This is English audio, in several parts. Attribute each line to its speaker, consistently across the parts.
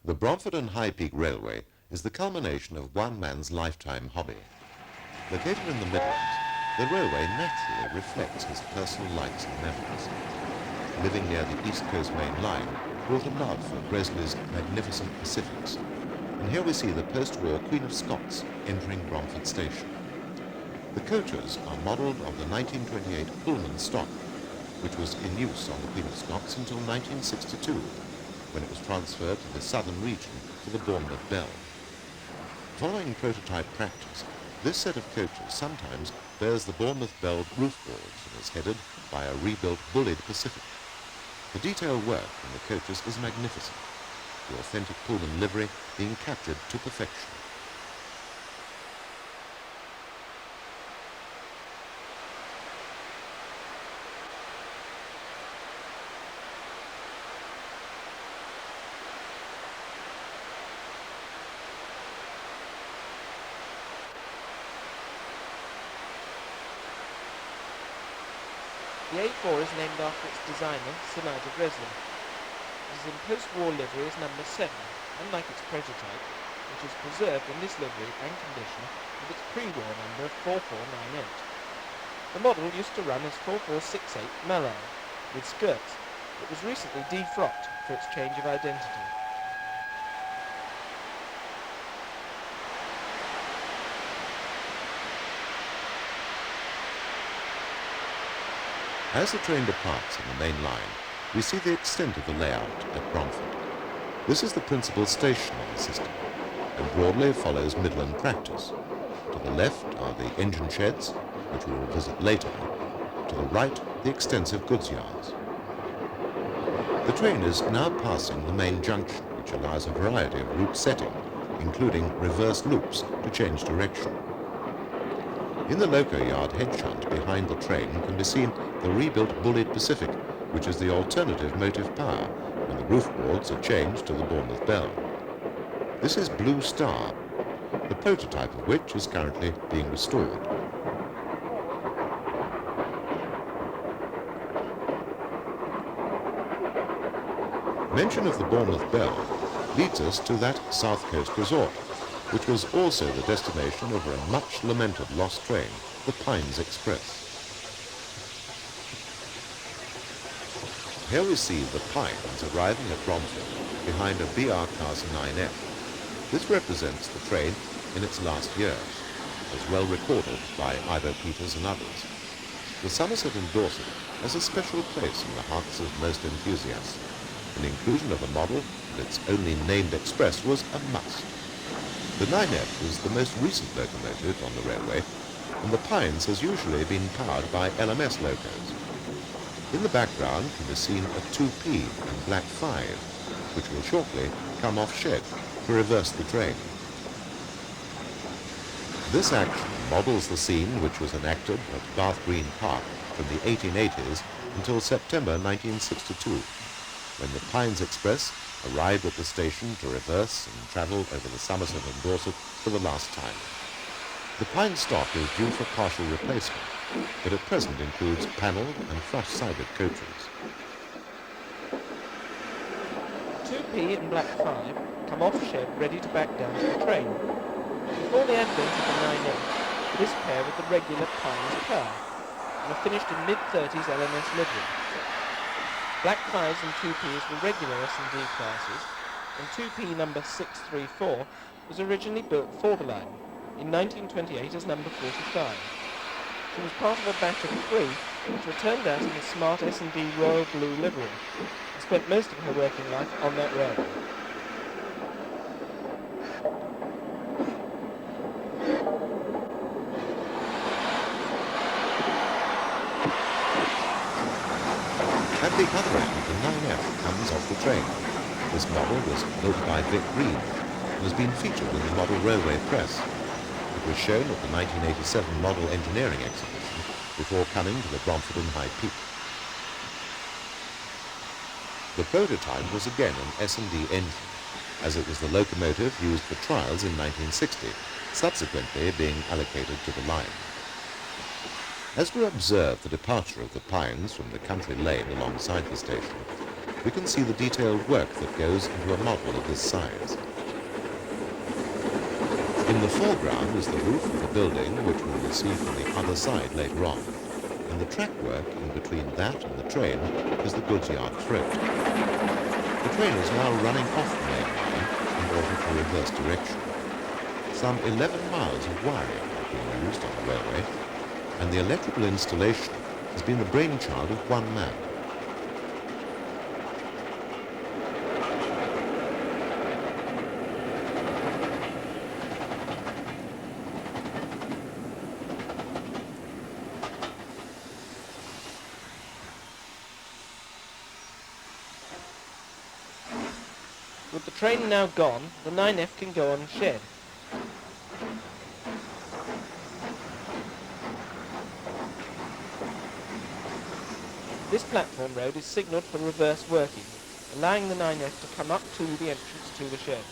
Speaker 1: The Bromford and Highpeak Railway is the culmination of one man's lifetime hobby. Located in the Midlands, the railway naturally reflects his personal likes and memories. Living near the East Coast Main Line brought a love for Gresley's magnificent Pacifics, and here we see the post-war Queen of Scots entering Bromford Station. The coaches are modelled on the 1928 Pullman stock, which was in use on the Queen of Scots until 1962, when it was transferred to the southern region to the Bournemouth Bell. Following prototype practice, this set of coaches sometimes bears the Bournemouth Bell roof boards and is headed by a rebuilt bullied Pacific. The detailed work in the coaches is magnificent, the authentic Pullman livery being captured to perfection.
Speaker 2: The A4 is named after its designer, Sir Nigel Gresley. It is in post-war livery as number 7, unlike its prototype, which is preserved in this livery and condition with its pre-war number of 4498. The model used to run as 4468 Mull, with skirts, but was recently defrocked for its change of identity.
Speaker 1: As the train departs on the main line, we see the extent of the layout at Bromford. This is the principal station on the system, and broadly follows Midland practice. To the left are the engine sheds, which we will visit later. To the right, the extensive goods yards. The train is now passing the main junction, which allows a variety of route setting, including reverse loops to change direction. In the loco yard head shunt behind the train can be seen the rebuilt bullied Pacific, which is the alternative motive power when the roof boards are changed to the Bournemouth Bell. This is Blue Star, the prototype of which is currently being restored. Mention of the Bournemouth Bell leads us to that South Coast resort, which was also the destination of a much-lamented lost train, the Pines Express. Here we see the Pines arriving at Bromford behind a BR Class 9F. This represents the train in its last years, as well recorded by Ivo Peters and others. The Somerset and Dorset has a special place in the hearts of most enthusiasts, and inclusion of a model of its only named express was a must. The 9F is the most recent locomotive on the railway, and the Pines has usually been powered by LMS locos. In the background can be seen a 2P in Black 5, which will shortly come off shed to reverse the train. This action models the scene which was enacted at Bath Green Park from the 1880s until September 1962, when the Pines Express arrived at the station to reverse and travel over the Somerset and Dorset for the last time. The Pine stock is due for partial replacement, but at present includes panelled and flush-sided coaches.
Speaker 2: 2P and Black 5 come off shed ready to back down to the train. Before the advent of the 9F, this pair with the regular Pines car, and are finished in mid-30s LMS livery. Black 5s and 2Ps were regular S&D classes, and 2P number 634 was originally built for the line in 1928 as number 45. She was part of a batch of 3 which were turned out in the smart S&D royal blue livery, and spent most of her working life on that railway.
Speaker 1: At the other end, the 9F comes off the train. This model was built by Vic Green and has been featured in the Model Railway press. It was shown at the 1987 Model Engineering Exhibition before coming to the Bromford and Highpeak. The prototype was again an S&D engine, as it was the locomotive used for trials in 1960, subsequently being allocated to the line. As we observe the departure of the Pines from the country lane alongside the station, we can see the detailed work that goes into a model of this size. In the foreground is the roof of the building, which we will see from the other side later on, and the track work in between that and the train is the goods yard throat. The train is now running off the main line in order to reverse direction. Some 11 miles of wiring have been used on the railway, and the electrical installation has been the brainchild of one man.
Speaker 2: With the train now gone, the 9F can go on shed. This platform road is signalled for reverse working, allowing the 9F to come up to the entrance to the shed.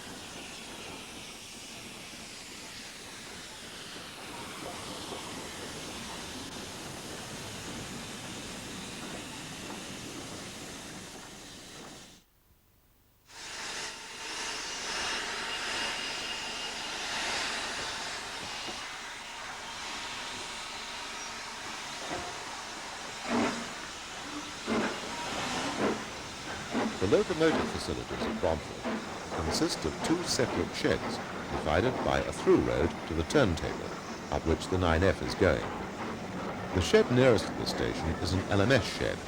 Speaker 1: The locomotive facilities at Bromford consist of two separate sheds divided by a through road to the turntable up which the 9F is going. The shed nearest to the station is an LMS shed,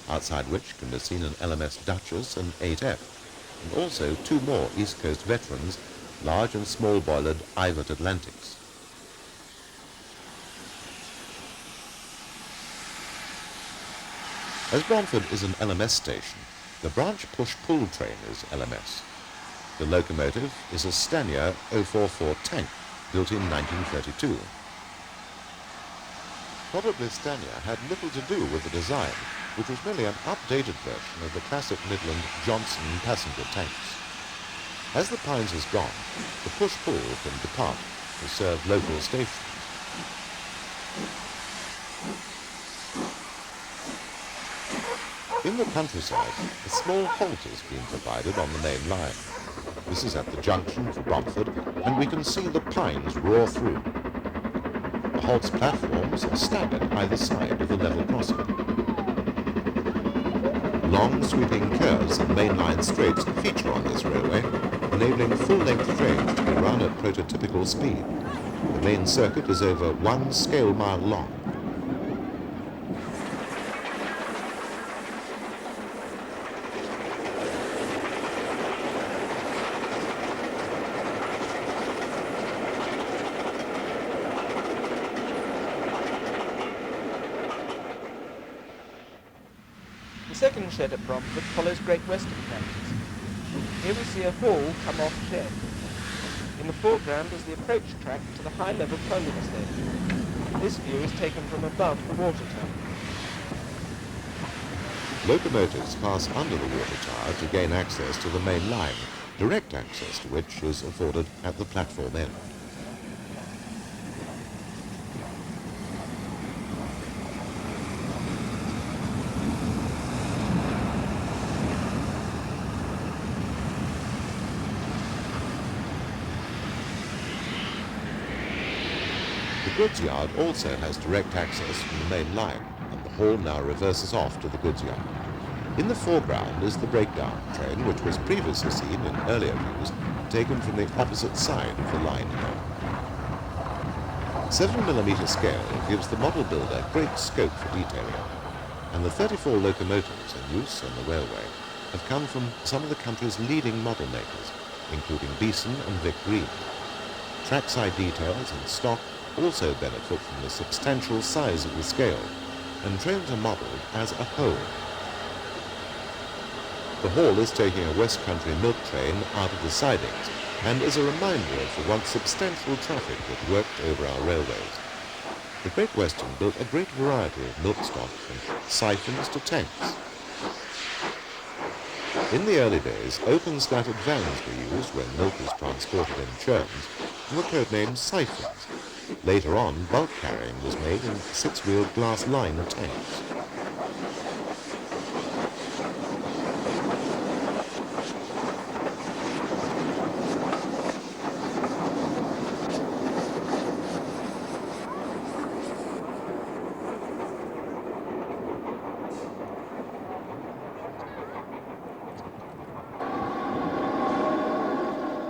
Speaker 1: outside which can be seen an LMS Duchess and 8F, and also two more East Coast veterans, large and small boilered Ivat Atlantics. As Bromford is an LMS station, the branch push-pull train is LMS. The locomotive is a Stanier 044 tank, built in 1932. Probably Stanier had little to do with the design, which was merely an updated version of the classic Midland Johnson passenger tanks. As the Pines has gone, the push-pull can depart to serve local stations. In the countryside, a small halt is being provided on the main line. This is at the junction for Bromford, and we can see the Pines roar through. The halt's platforms are staggered either side of the level crossing. Long sweeping curves and mainline straights feature on this railway, enabling full-length trains to be run at prototypical speed. The main circuit is over 1 scale mile long.
Speaker 2: The second shed at Bromford follows Great Western practice. Here we see a hall come off shed. In the foreground is the approach track to the high-level coaling station. This view is taken from above the water tower.
Speaker 1: Locomotives pass under the water tower to gain access to the main line, direct access to which is afforded at the platform end. The goods yard also has direct access from the main line, and the hall now reverses off to the goods yard. In the foreground is the breakdown train, which was previously seen in earlier views, taken from the opposite side of the line here. 7mm scale gives the model builder great scope for detailing, and the 34 locomotives in use on the railway have come from some of the country's leading model makers, including Beeson and Vic Green. Trackside details and stock also benefit from the substantial size of the scale, and trains are modelled as a whole. The hall is taking a West Country milk train out of the sidings, and is a reminder of the once substantial traffic that worked over our railways. The Great Western built a great variety of milk stock, from siphons to tanks. In the early days, open slatted vans were used when milk was transported in churns, and were codenamed siphons. Later on, bulk carrying was made in six-wheeled glass line tanks.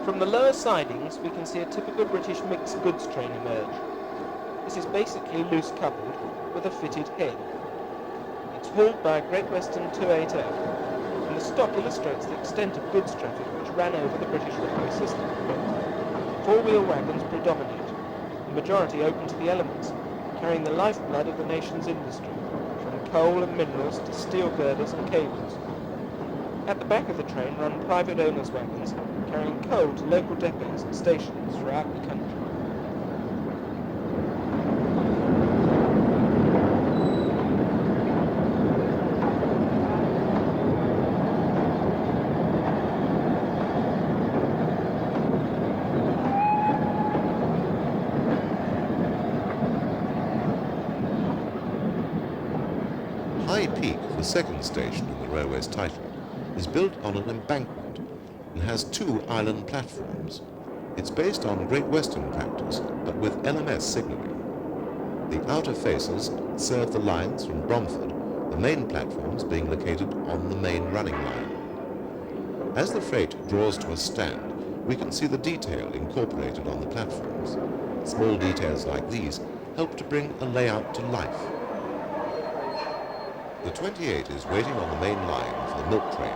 Speaker 2: From the lower sidings, we can see a typical British mixed goods train emerge. This is basically loose coupled with a fitted head. It's hauled by a Great Western 28F, and the stock illustrates the extent of goods traffic which ran over the British railway system. Four-wheel wagons predominate, the majority open to the elements, carrying the lifeblood of the nation's industry, from coal and minerals to steel girders and cables. At the back of the train run private owners' wagons, carrying coal to local depots and stations throughout the country.
Speaker 1: Highpeak, the second station in the railway's title, is built on an embankment and has two island platforms. It's based on Great Western practice, but with LMS signalling. The outer faces serve the lines from Bromford, the main platforms being located on the main running line. As the freight draws to a stand, we can see the detail incorporated on the platforms. Small details like these help to bring a layout to life. The 28 is waiting on the main line for the milk train.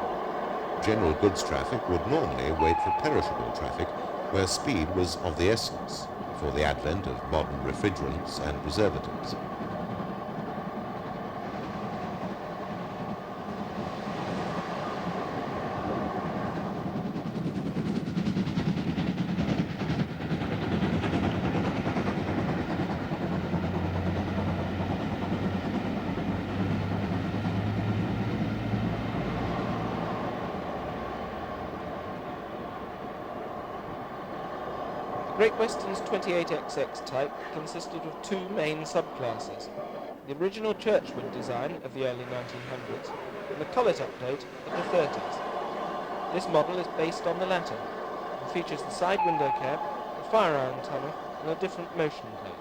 Speaker 1: General goods traffic would normally wait for perishable traffic, where speed was of the essence before the advent of modern refrigerants and preservatives.
Speaker 2: Great Western's 28XX type consisted of two main subclasses, the original Churchwood design of the early 1900s and the Collet update of the 30s. This model is based on the latter and features the side window cab, a fire iron tunnel and a different motion plate.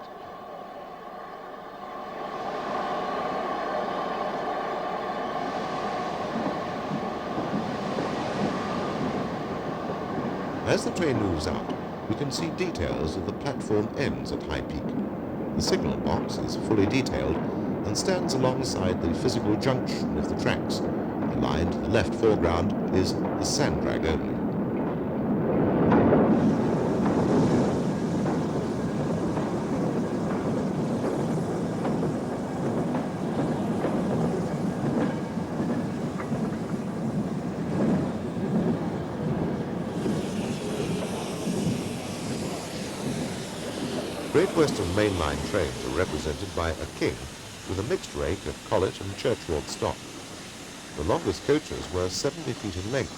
Speaker 1: As the train moves out, we can see details of the platform ends at Highpeak. The signal box is fully detailed and stands alongside the physical junction of the tracks. The line to the left foreground is the sand drag only. Great Western mainline trains are represented by a king with a mixed rake of collet and churchward stock. The longest coaches were 70 feet in length,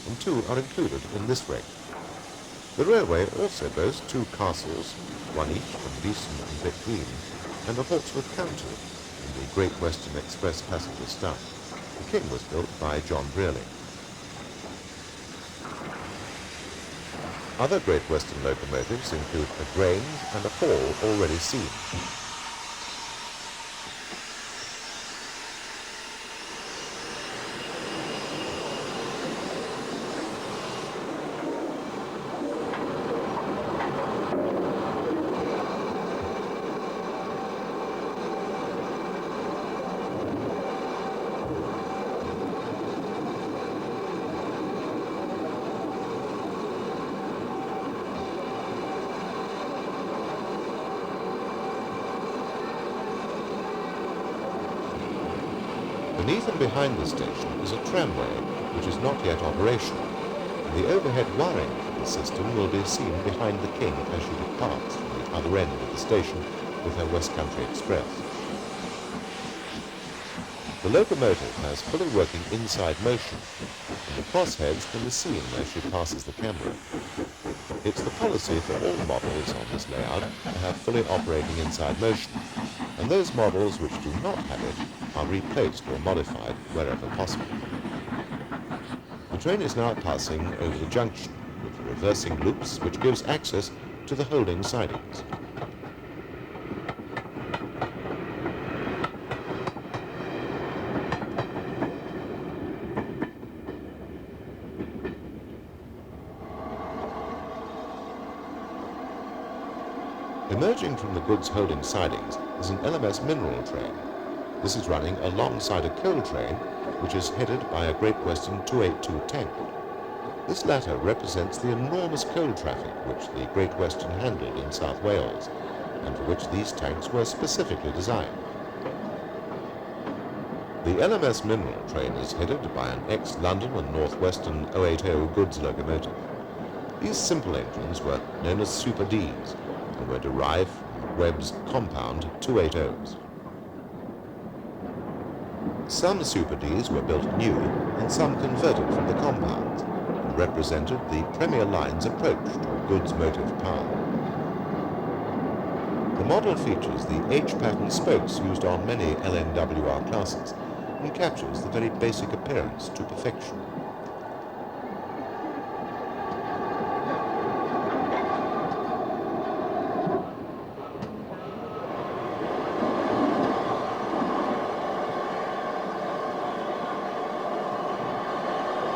Speaker 1: and two are included in this rake. The railway also boasts two castles, one each from Beeson and Between, and a Hawksworth County in the Great Western Express passenger stuff. The king was built by John Brearley. Other Great Western locomotives include a Grange and a Hall already seen. Beneath and behind the station is a tramway, which is not yet operational. The overhead wiring for the system will be seen behind the King as she departs from the other end of the station with her West Country Express. The locomotive has fully working inside motion, and the crossheads can be seen as she passes the camera. It's the policy for all models on this layout to have fully operating inside motion, and those models which do not have it are replaced or modified wherever possible. The train is now passing over the junction with the reversing loops which gives access to the holding sidings. Emerging from the goods holding sidings is an LMS mineral train. This is running alongside a coal train which is headed by a Great Western 282 tank. This latter represents the enormous coal traffic which the Great Western handled in South Wales, and for which these tanks were specifically designed. The LMS mineral train is headed by an ex-London and North Western 080 goods locomotive. These simple engines were known as Super Ds and were derived from Webb's compound 280s. Some Super Ds were built new and some converted from the compounds and represented the Premier Line's approach to goods motive power. The model features the H-pattern spokes used on many LNWR classes and captures the very basic appearance to perfection.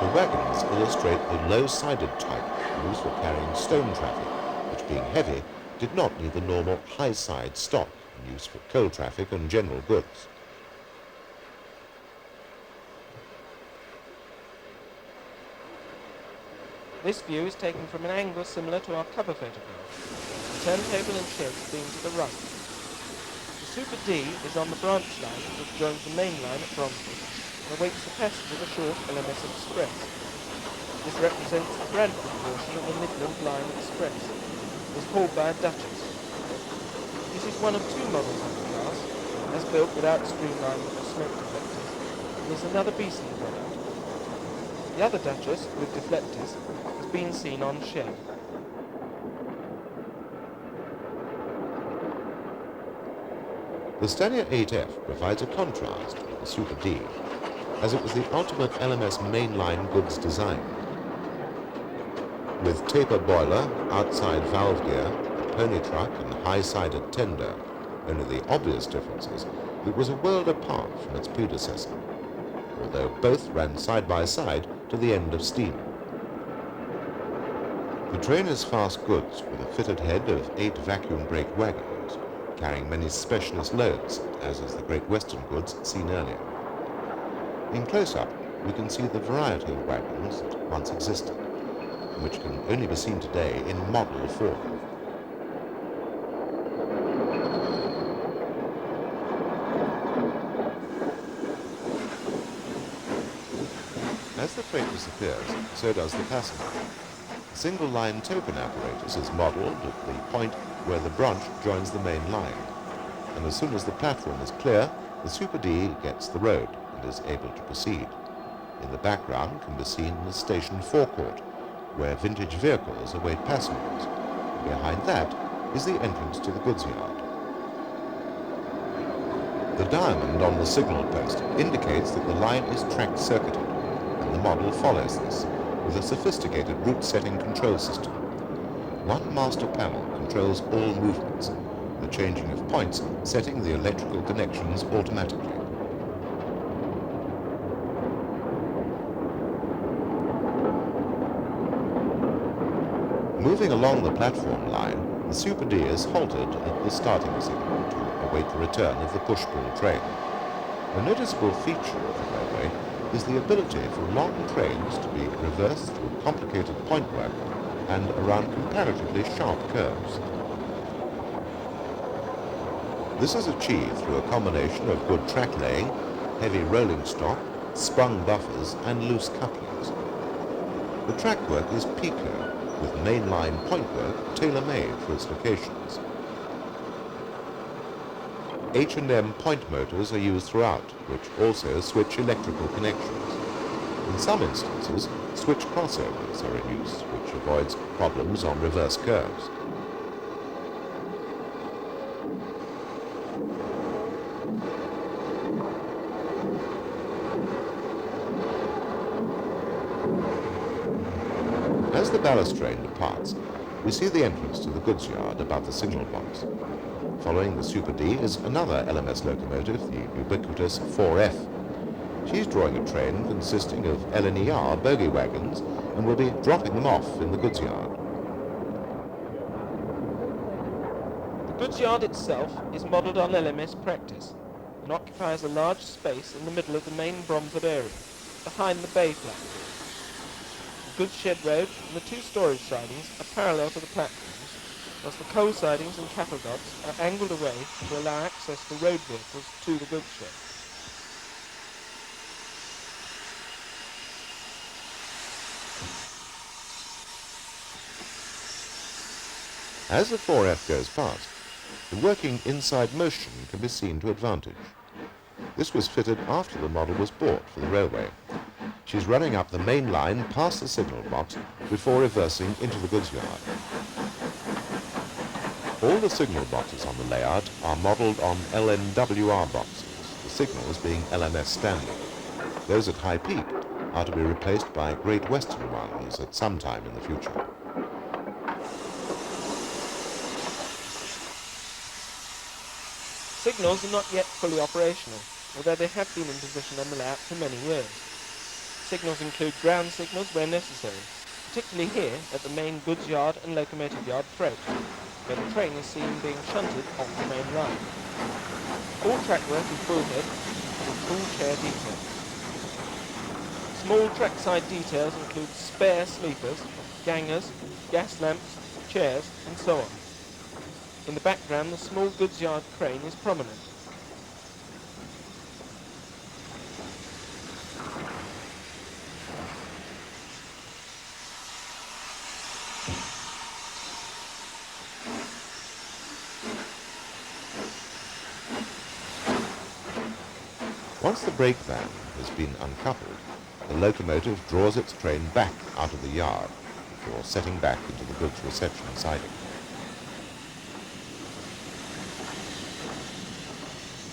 Speaker 1: The wagons illustrate the low-sided type used for carrying stone traffic, which being heavy did not need the normal high-side stock used for coal traffic and general goods.
Speaker 2: This view is taken from an angle similar to our cover photograph. The turntable and sheds being to the right. The Super D is on the branch line which joins the main line at Bromford and awaits the passage of a short LMS Express. This represents the Bradford portion of the Midland Line Express. It was hauled by a Duchess. This is one of two models of the class, as built without streamlining or smoke deflectors, and is another Beeson product. The other Duchess, with deflectors, has been seen on shed.
Speaker 1: The Stanier 8F provides a contrast with the Super D, as it was the ultimate LMS mainline goods design. With taper boiler, outside valve gear, a pony truck and high-sided tender, only the obvious difference is it was a world apart from its predecessor, although both ran side by side to the end of steam. The train is fast goods with a fitted head of 8 vacuum brake wagons, carrying many specialist loads, as is the Great Western goods seen earlier. In close-up, we can see the variety of wagons that once existed, which can only be seen today in model form. As the freight disappears, so does the passenger. The single-line token apparatus is modelled at the point where the branch joins the main line, and as soon as the platform is clear, the Super D gets the road and is able to proceed. In the background can be seen the station forecourt, where vintage vehicles await passengers. Behind that is the entrance to the goods yard. The diamond on the signal post indicates that the line is track-circuited, and the model follows this, with a sophisticated route-setting control system. One master panel controls all movements, the changing of points setting the electrical connections automatically. Moving along the platform line, the Super D is halted at the starting signal to await the return of the push-pull train. A noticeable feature of the railway is the ability for long trains to be reversed through complicated point work and around comparatively sharp curves. This is achieved through a combination of good track laying, heavy rolling stock, sprung buffers and loose couplings. The track work is pico, with mainline point work tailor-made for its locations. H&M point motors are used throughout, which also switch electrical connections. In some instances, switch crossovers are in use, which avoids problems on reverse curves. As the ballast train departs, we see the entrance to the goods yard above the signal box. Following the Super D is another LMS locomotive, the ubiquitous 4F. She's drawing a train consisting of LNER bogie wagons and will be dropping them off in the goods yard.
Speaker 2: goods yard itself is modelled on LMS practice and occupies a large space in the middle of the main Bromford area, behind the bay platform. The goods shed road and the two storage sidings are parallel to the platforms, whilst the coal sidings and cattle docks are angled away to allow access for road vehicles to the goods shed.
Speaker 1: As the 4F goes past, the working inside motion can be seen to advantage. This was fitted after the model was bought for the railway. She's running up the main line past the signal box before reversing into the goods yard. All the signal boxes on the layout are modelled on LNWR boxes, the signals being LMS standard. Those at Highpeak are to be replaced by Great Western ones at some time in the future.
Speaker 2: Signals are not yet fully operational, although they have been in position on the layout for many years. Signals include ground signals where necessary, particularly here at the main goods yard and locomotive yard throat, where the train is seen being shunted off the main line. All track work is bullhead with full chair detail. Small trackside details include spare sleepers, gangers, gas lamps, chairs, and so on. In the background, the small goods yard crane is prominent.
Speaker 1: Once the brake van has been uncoupled, the locomotive draws its train back out of the yard before setting back into the goods reception siding.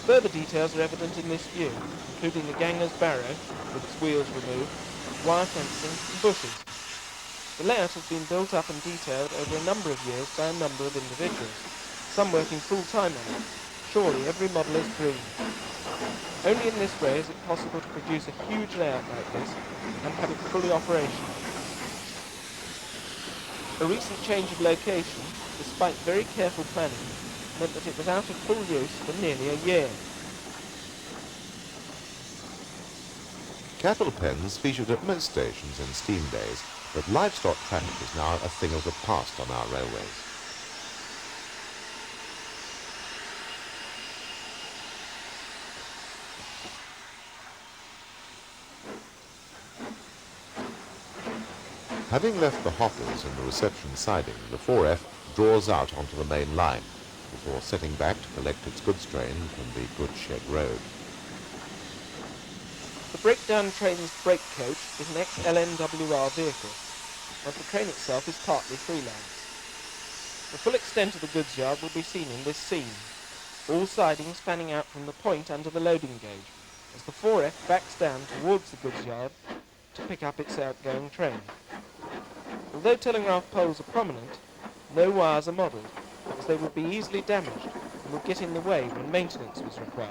Speaker 2: Further details are evident in this view, including the ganger's barrow, with its wheels removed, wire fencing and bushes. The layout has been built up and detailed over a number of years by a number of individuals, some working full-time on it. Surely every model is dream. Only in this way is it possible to produce a huge layout like this and have it fully operational. A recent change of location, despite very careful planning, meant that it was out of full use for nearly a year.
Speaker 1: Cattle pens featured at most stations in steam days, but livestock traffic is now a thing of the past on our railways. Having left the hoppers in the reception siding, the 4F draws out onto the main line before setting back to collect its goods train from the goods shed road.
Speaker 2: The breakdown train's brake coach is an ex-LNWR vehicle, and the train itself is partly freelance. The full extent of the goods yard will be seen in this scene, all sidings fanning out from the point under the loading gauge, as the 4F backs down towards the goods yard to pick up its outgoing train. Although telegraph poles are prominent, no wires are modelled, because they would be easily damaged and would get in the way when maintenance was required.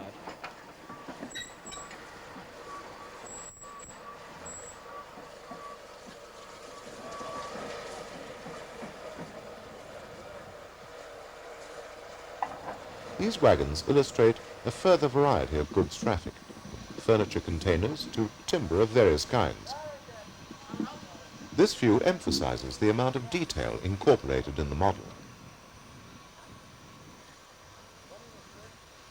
Speaker 1: These wagons illustrate a further variety of goods traffic, furniture containers to timber of various kinds. This view emphasizes the amount of detail incorporated in the model.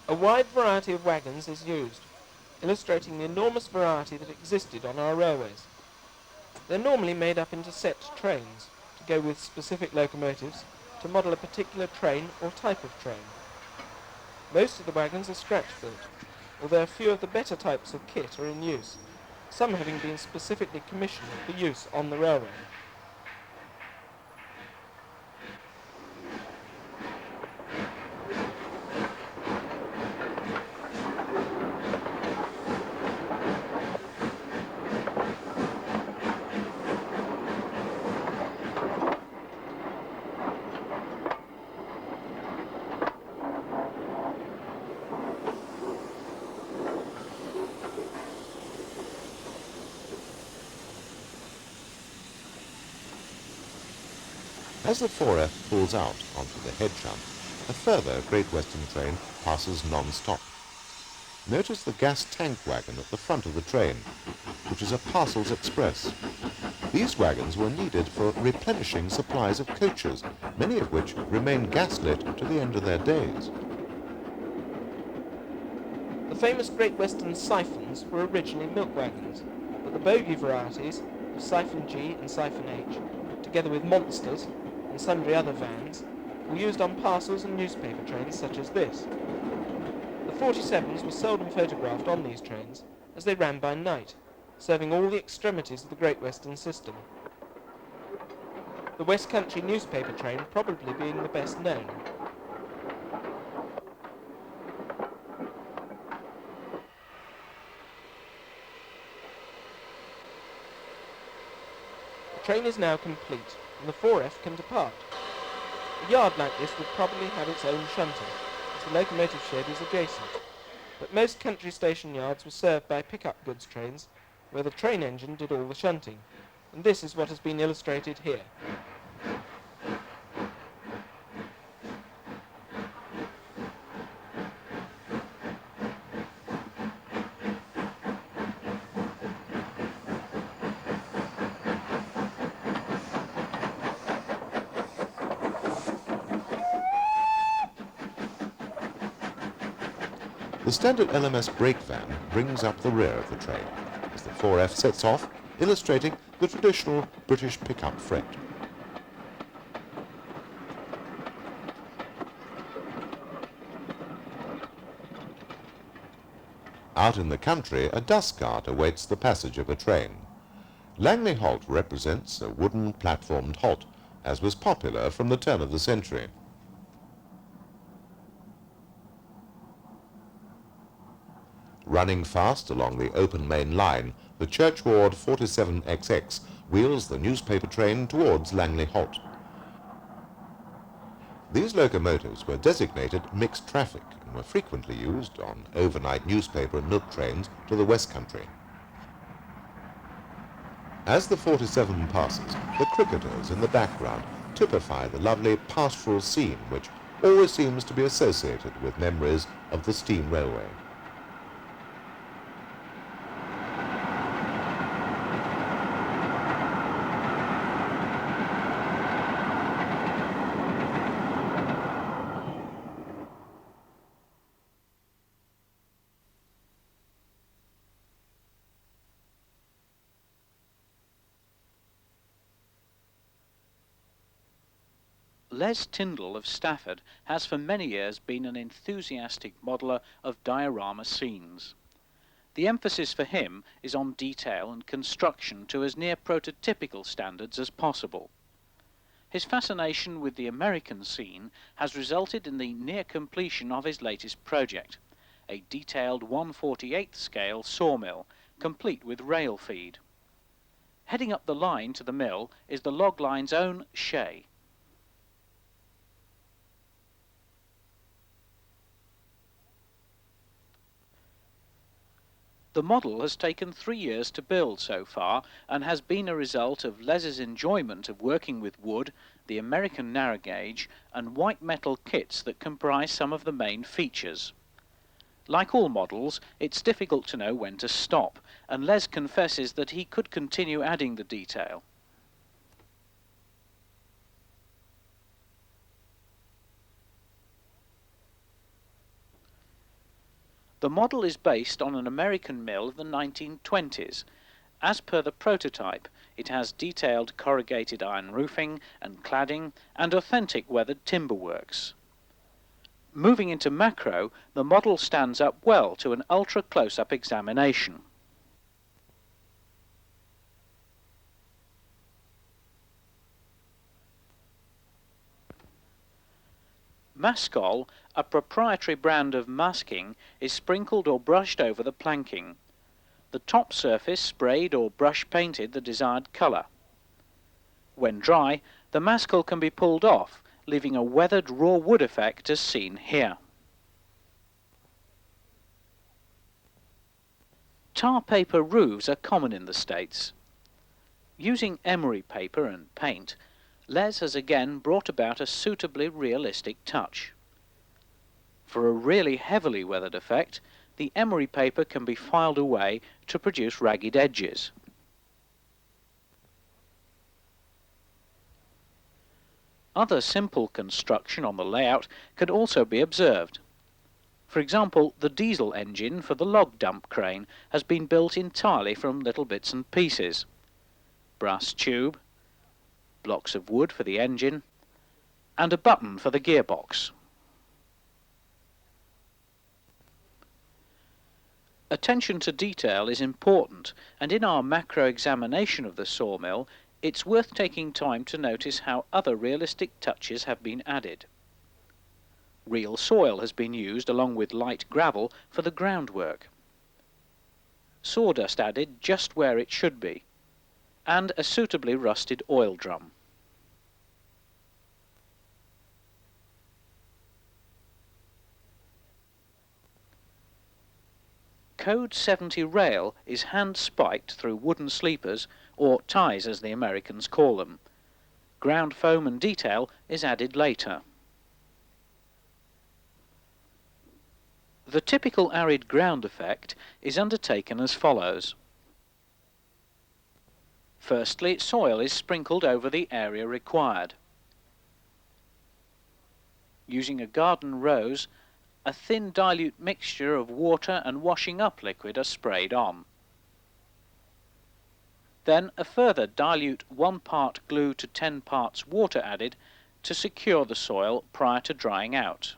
Speaker 2: A wide variety of wagons is used, illustrating the enormous variety that existed on our railways. They're normally made up into set trains, to go with specific locomotives, to model a particular train or type of train. Most of the wagons are scratch-built, although a few of the better types of kit are in use, some having been specifically commissioned for use on the railway.
Speaker 1: As the 4F pulls out onto the head shunt, a further Great Western train passes non-stop. Notice the gas tank wagon at the front of the train, which is a parcels express. These wagons were needed for replenishing supplies of coaches, many of which remained gas-lit to the end of their days.
Speaker 2: The famous Great Western siphons were originally milk wagons, but the bogie varieties of Siphon G and Siphon H, together with monsters and sundry other vans, were used on parcels and newspaper trains such as this. The 47s were seldom photographed on these trains, as they ran by night, serving all the extremities of the Great Western system. The West Country newspaper train probably being the best known. The train is now complete, and the 4F can depart. A yard like this would probably have its own shunter, as the locomotive shed is adjacent, but most country station yards were served by pickup goods trains, where the train engine did all the shunting, and this is what has been illustrated here.
Speaker 1: The standard LMS brake van brings up the rear of the train as the 4F sets off, illustrating the traditional British pickup freight. Out in the country, a dust cart awaits the passage of a train. Langley Halt represents a wooden platformed halt, as was popular from the turn of the century. Running fast along the open main line, the Churchward 47XX wheels the newspaper train towards Langley Halt. These locomotives were designated mixed traffic and were frequently used on overnight newspaper and milk trains to the West Country. As the 47 passes, the cricketers in the background typify the lovely pastoral scene which always seems to be associated with memories of the steam railway.
Speaker 3: Les Tyndall of Stafford has for many years been an enthusiastic modeller of diorama scenes. The emphasis for him is on detail and construction to as near prototypical standards as possible. His fascination with the American scene has resulted in the near completion of his latest project, a detailed 1/48th scale sawmill, complete with rail feed. Heading up the line to the mill is the log line's own shay. The model has taken 3 years to build so far and has been a result of Les's enjoyment of working with wood, the American narrow gauge and white metal kits that comprise some of the main features. Like all models, it's difficult to know when to stop, and Les confesses that he could continue adding the detail. The model is based on an American mill of the 1920s. As per the prototype, it has detailed corrugated iron roofing and cladding and authentic weathered timber works. Moving into macro, the model stands up well to an ultra close-up examination. Mascol, a proprietary brand of masking, is sprinkled or brushed over the planking. The top surface sprayed or brush painted the desired colour. When dry, the mascol can be pulled off, leaving a weathered raw wood effect as seen here. Tar paper roofs are common in the States. Using emery paper and paint, Les has again brought about a suitably realistic touch. For a really heavily weathered effect, the emery paper can be filed away to produce ragged edges. Other simple construction on the layout can also be observed. For example, the diesel engine for the log dump crane has been built entirely from little bits and pieces. Brass tube, blocks of wood for the engine, and a button for the gearbox. Attention to detail is important, and in our macro examination of the sawmill, it's worth taking time to notice how other realistic touches have been added. Real soil has been used along with light gravel for the groundwork. Sawdust added just where it should be, and a suitably rusted oil drum. Code 70 rail is hand-spiked through wooden sleepers, or ties as the Americans call them. Ground foam and detail is added later. The typical arid ground effect is undertaken as follows. Firstly, soil is sprinkled over the area required. Using a garden rose, a thin dilute mixture of water and washing up liquid are sprayed on. Then a further dilute 1 part glue to 10 parts water added to secure the soil prior to drying out.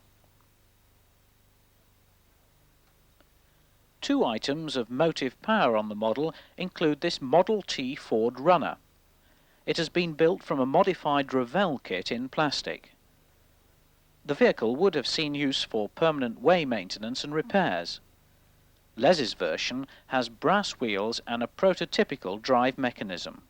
Speaker 3: 2 items of motive power on the model include this Model T Ford Runner. It has been built from a modified Revell kit in plastic. The vehicle would have seen use for permanent way maintenance and repairs. Les's version has brass wheels and a prototypical drive mechanism.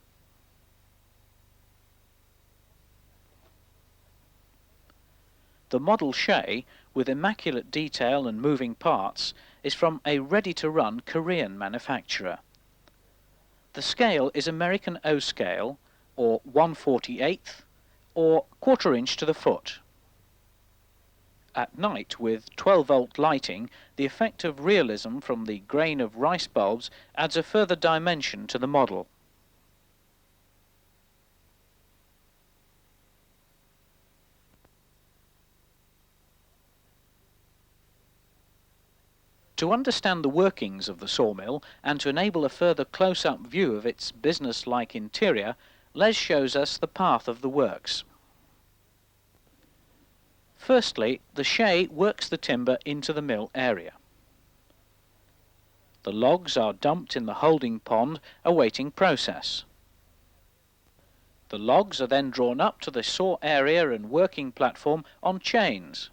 Speaker 3: The Model Shay, with immaculate detail and moving parts, is from a ready-to-run Korean manufacturer. The scale is American O scale, or 1/48th, or 1/4 inch to the foot. At night, with 12-volt lighting, the effect of realism from the grain of rice bulbs adds a further dimension to the model. To understand the workings of the sawmill and to enable a further close-up view of its business-like interior, Les shows us the path of the works. Firstly, the shay works the timber into the mill area. The logs are dumped in the holding pond, awaiting process. The logs are then drawn up to the saw area and working platform on chains.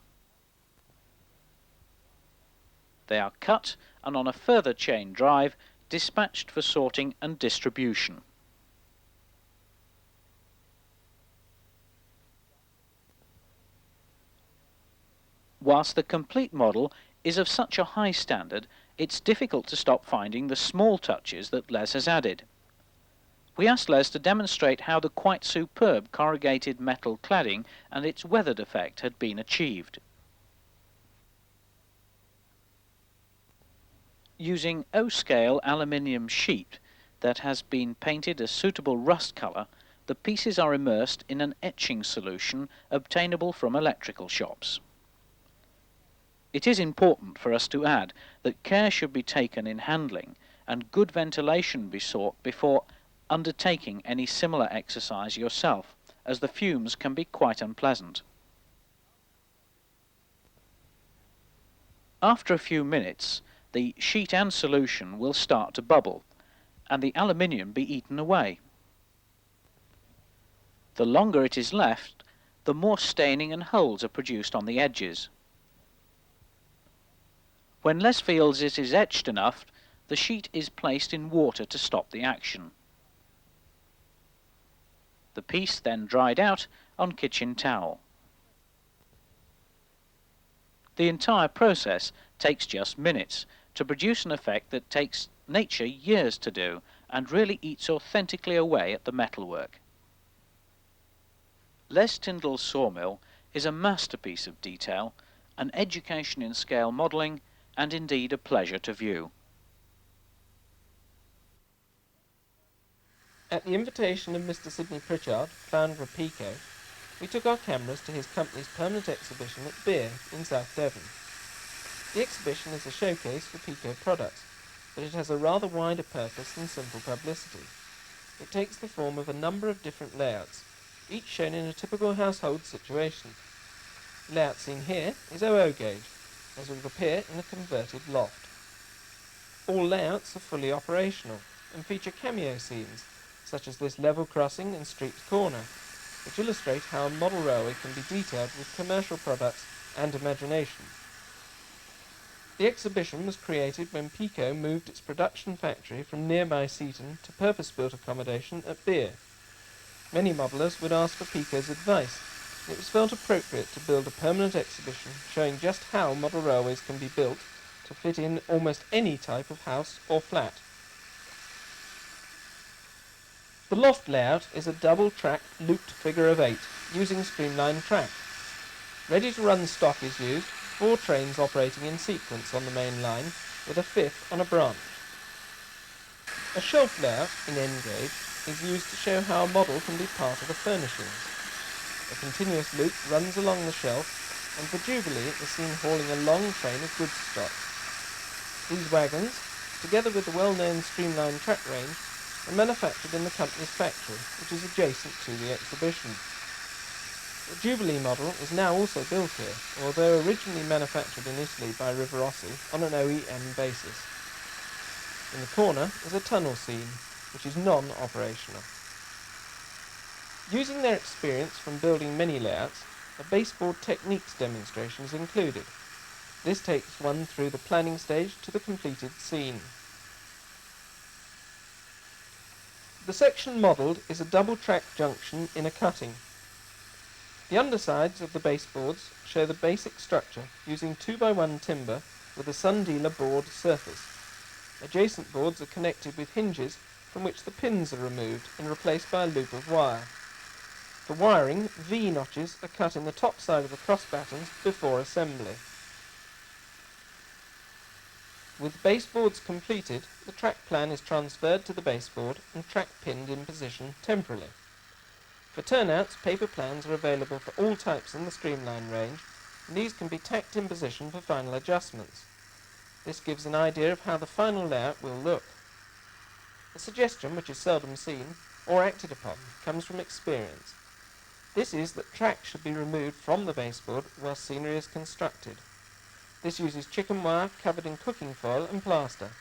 Speaker 3: They are cut and on a further chain drive, dispatched for sorting and distribution. Whilst the complete model is of such a high standard, it's difficult to stop finding the small touches that Les has added. We asked Les to demonstrate how the quite superb corrugated metal cladding and its weathered effect had been achieved. Using O-scale aluminium sheet that has been painted a suitable rust colour, the pieces are immersed in an etching solution obtainable from electrical shops. It is important for us to add that care should be taken in handling and good ventilation be sought before undertaking any similar exercise yourself, as the fumes can be quite unpleasant. After a few minutes, the sheet and solution will start to bubble, and the aluminium be eaten away. The longer it is left, the more staining and holes are produced on the edges. When Les feels it is etched enough, the sheet is placed in water to stop the action. The piece then dried out on kitchen towel. The entire process takes just minutes to produce an effect that takes nature years to do and really eats authentically away at the metalwork. Les Tyndall's sawmill is a masterpiece of detail, an education in scale modelling, and indeed a pleasure to view.
Speaker 2: At the invitation of Mr. Sidney Pritchard, founder of Pico, we took our cameras to his company's permanent exhibition at Beer in South Devon. The exhibition is a showcase for Pico products, but it has a rather wider purpose than simple publicity. It takes the form of a number of different layouts, each shown in a typical household situation. The layout seen here is 00 gauge, as would appear in a converted loft. All layouts are fully operational and feature cameo scenes, such as this level crossing and street corner, which illustrate how a model railway can be detailed with commercial products and imagination. The exhibition was created when Pico moved its production factory from nearby Seaton to purpose-built accommodation at Beer. Many modellers would ask for Pico's advice, and it was felt appropriate to build a permanent exhibition showing just how model railways can be built to fit in almost any type of house or flat. The loft layout is a double-track looped figure of 8 using streamlined track. Ready-to-run stock is used, 4 trains operating in sequence on the main line, with a 5th on a branch. A shelf layout in N gauge is used to show how a model can be part of the furnishings. A continuous loop runs along the shelf, and the Jubilee is seen hauling a long train of goods stock. These wagons, together with the well-known streamlined track range, are manufactured in the company's factory, which is adjacent to the exhibition. The Jubilee model is now also built here, although originally manufactured in Italy by Rivarossi on an OEM basis. In the corner is a tunnel scene, which is non-operational. Using their experience from building many layouts, a baseboard techniques demonstration is included. This takes one through the planning stage to the completed scene. The section modelled is a double-track junction in a cutting. The undersides of the baseboards show the basic structure using 2x1 timber with a sun-dealer board surface. Adjacent boards are connected with hinges from which the pins are removed and replaced by a loop of wire. For wiring, V notches are cut in the top side of the cross battens before assembly. With baseboards completed, the track plan is transferred to the baseboard and track pinned in position temporarily. For turnouts, paper plans are available for all types in the streamline range, and these can be tacked in position for final adjustments. This gives an idea of how the final layout will look. A suggestion, which is seldom seen or acted upon, comes from experience. This is that track should be removed from the baseboard while scenery is constructed. This uses chicken wire covered in cooking foil and plaster.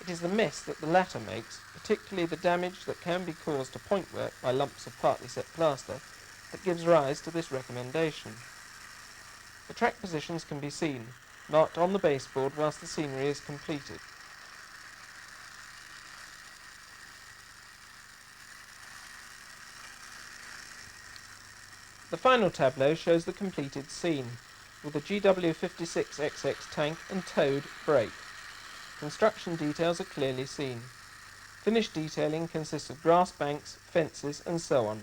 Speaker 2: It is the mess that the latter makes, particularly the damage that can be caused to pointwork by lumps of partly set plaster, that gives rise to this recommendation. The track positions can be seen, marked on the baseboard whilst the scenery is completed. The final tableau shows the completed scene, with the GW56XX tank and towed brake. Construction details are clearly seen. Finished detailing consists of grass banks, fences and so on.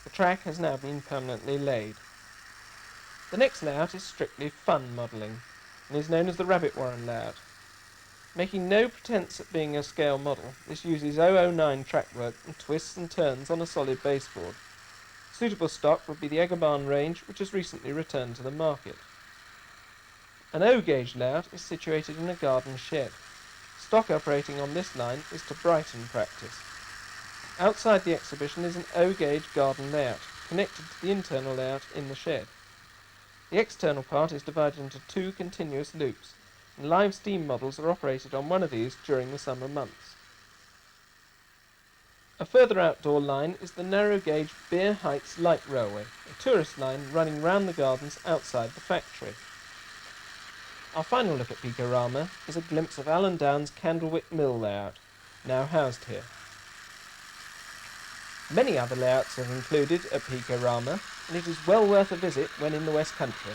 Speaker 2: The track has now been permanently laid. The next layout is strictly fun modelling, and is known as the Rabbit Warren layout. Making no pretence at being a scale model, this uses 009 trackwork and twists and turns on a solid baseboard. Suitable stock would be the Egerbarn range, which has recently returned to the market. An O-gauge layout is situated in a garden shed. Stock operating on this line is to Brighton practice. Outside the exhibition is an O-gauge garden layout, connected to the internal layout in the shed. The external part is divided into 2 continuous loops, and live steam models are operated on one of these during the summer months. A further outdoor line is the narrow-gauge Beer Heights Light Railway, a tourist line running round the gardens outside the factory. Our final look at Pecorama is a glimpse of Allen Down's Candlewick Mill layout, now housed here. Many other layouts are included at Pecorama, and it is well worth a visit when in the West Country.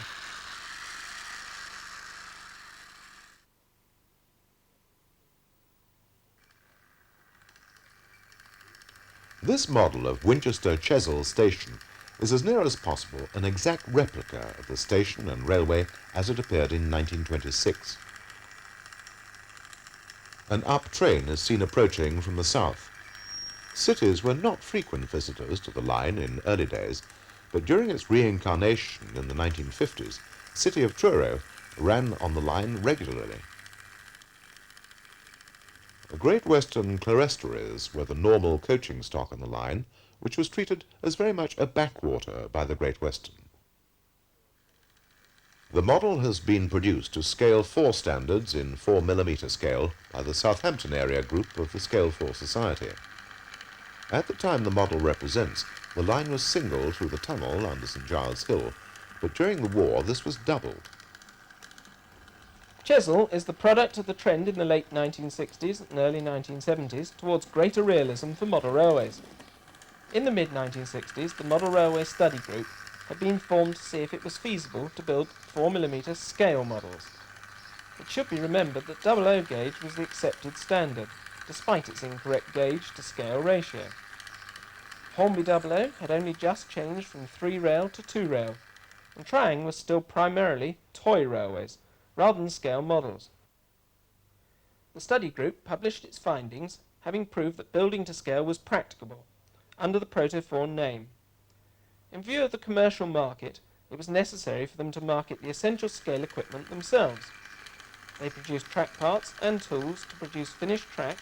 Speaker 1: This model of Winchester Chesil station is as near as possible an exact replica of the station and railway as it appeared in 1926. An up train is seen approaching from the south. Cities were not frequent visitors to the line in early days, but during its reincarnation in the 1950s, the city of Truro ran on the line regularly. The Great Western clerestories were the normal coaching stock on the line, which was treated as very much a backwater by the Great Western. The model has been produced to scale 4 standards in 4mm scale by the Southampton area group of the Scale 4 Society. At the time the model represents, the line was single through the tunnel under St Giles Hill, but during the war this was doubled.
Speaker 2: Chesil is the product of the trend in the late 1960s and early 1970s towards greater realism for model railways. In the mid-1960s, the Model Railway Study Group had been formed to see if it was feasible to build 4mm scale models. It should be remembered that 00 gauge was the accepted standard, despite its incorrect gauge to scale ratio. Hornby 00 had only just changed from 3-rail to 2-rail, and trying was still primarily toy railways, rather than scale models. The study group published its findings, having proved that building to scale was practicable, under the Protoform name. In view of the commercial market, it was necessary for them to market the essential scale equipment themselves. They produced track parts and tools to produce finished track,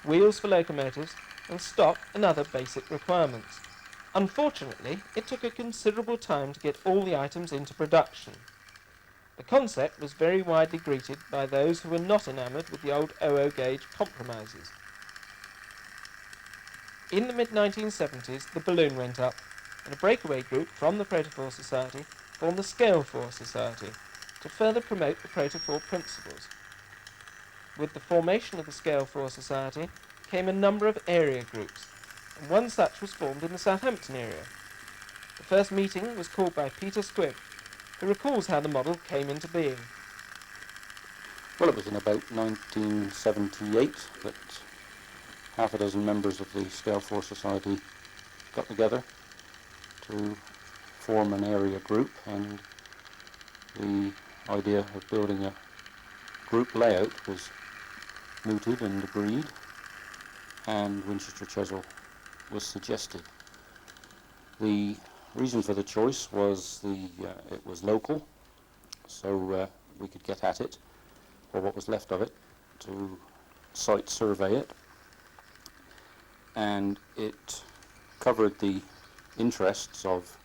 Speaker 2: wheels for locomotives, and stock and other basic requirements. Unfortunately, it took a considerable time to get all the items into production. The concept was very widely greeted by those who were not enamoured with the old 00 gauge compromises. In the mid-1970s, the balloon went up, and a breakaway group from the Protoform Society formed the Scale 4 Society to further promote the Protoform principles. With the formation of the Scale 4 Society came a number of area groups, and one such was formed in the Southampton area. The first meeting was called by Peter Squibb, who recalls how the model came into being.
Speaker 4: Well, it was in about 1978 that half a dozen members of the Scale 4 Society got together to form an area group, and the idea of building a group layout was mooted and agreed, and Winchester Chesil was suggested. The reason for the choice was it was local, so we could get at it, or what was left of it, to site survey it, and it covered the interests of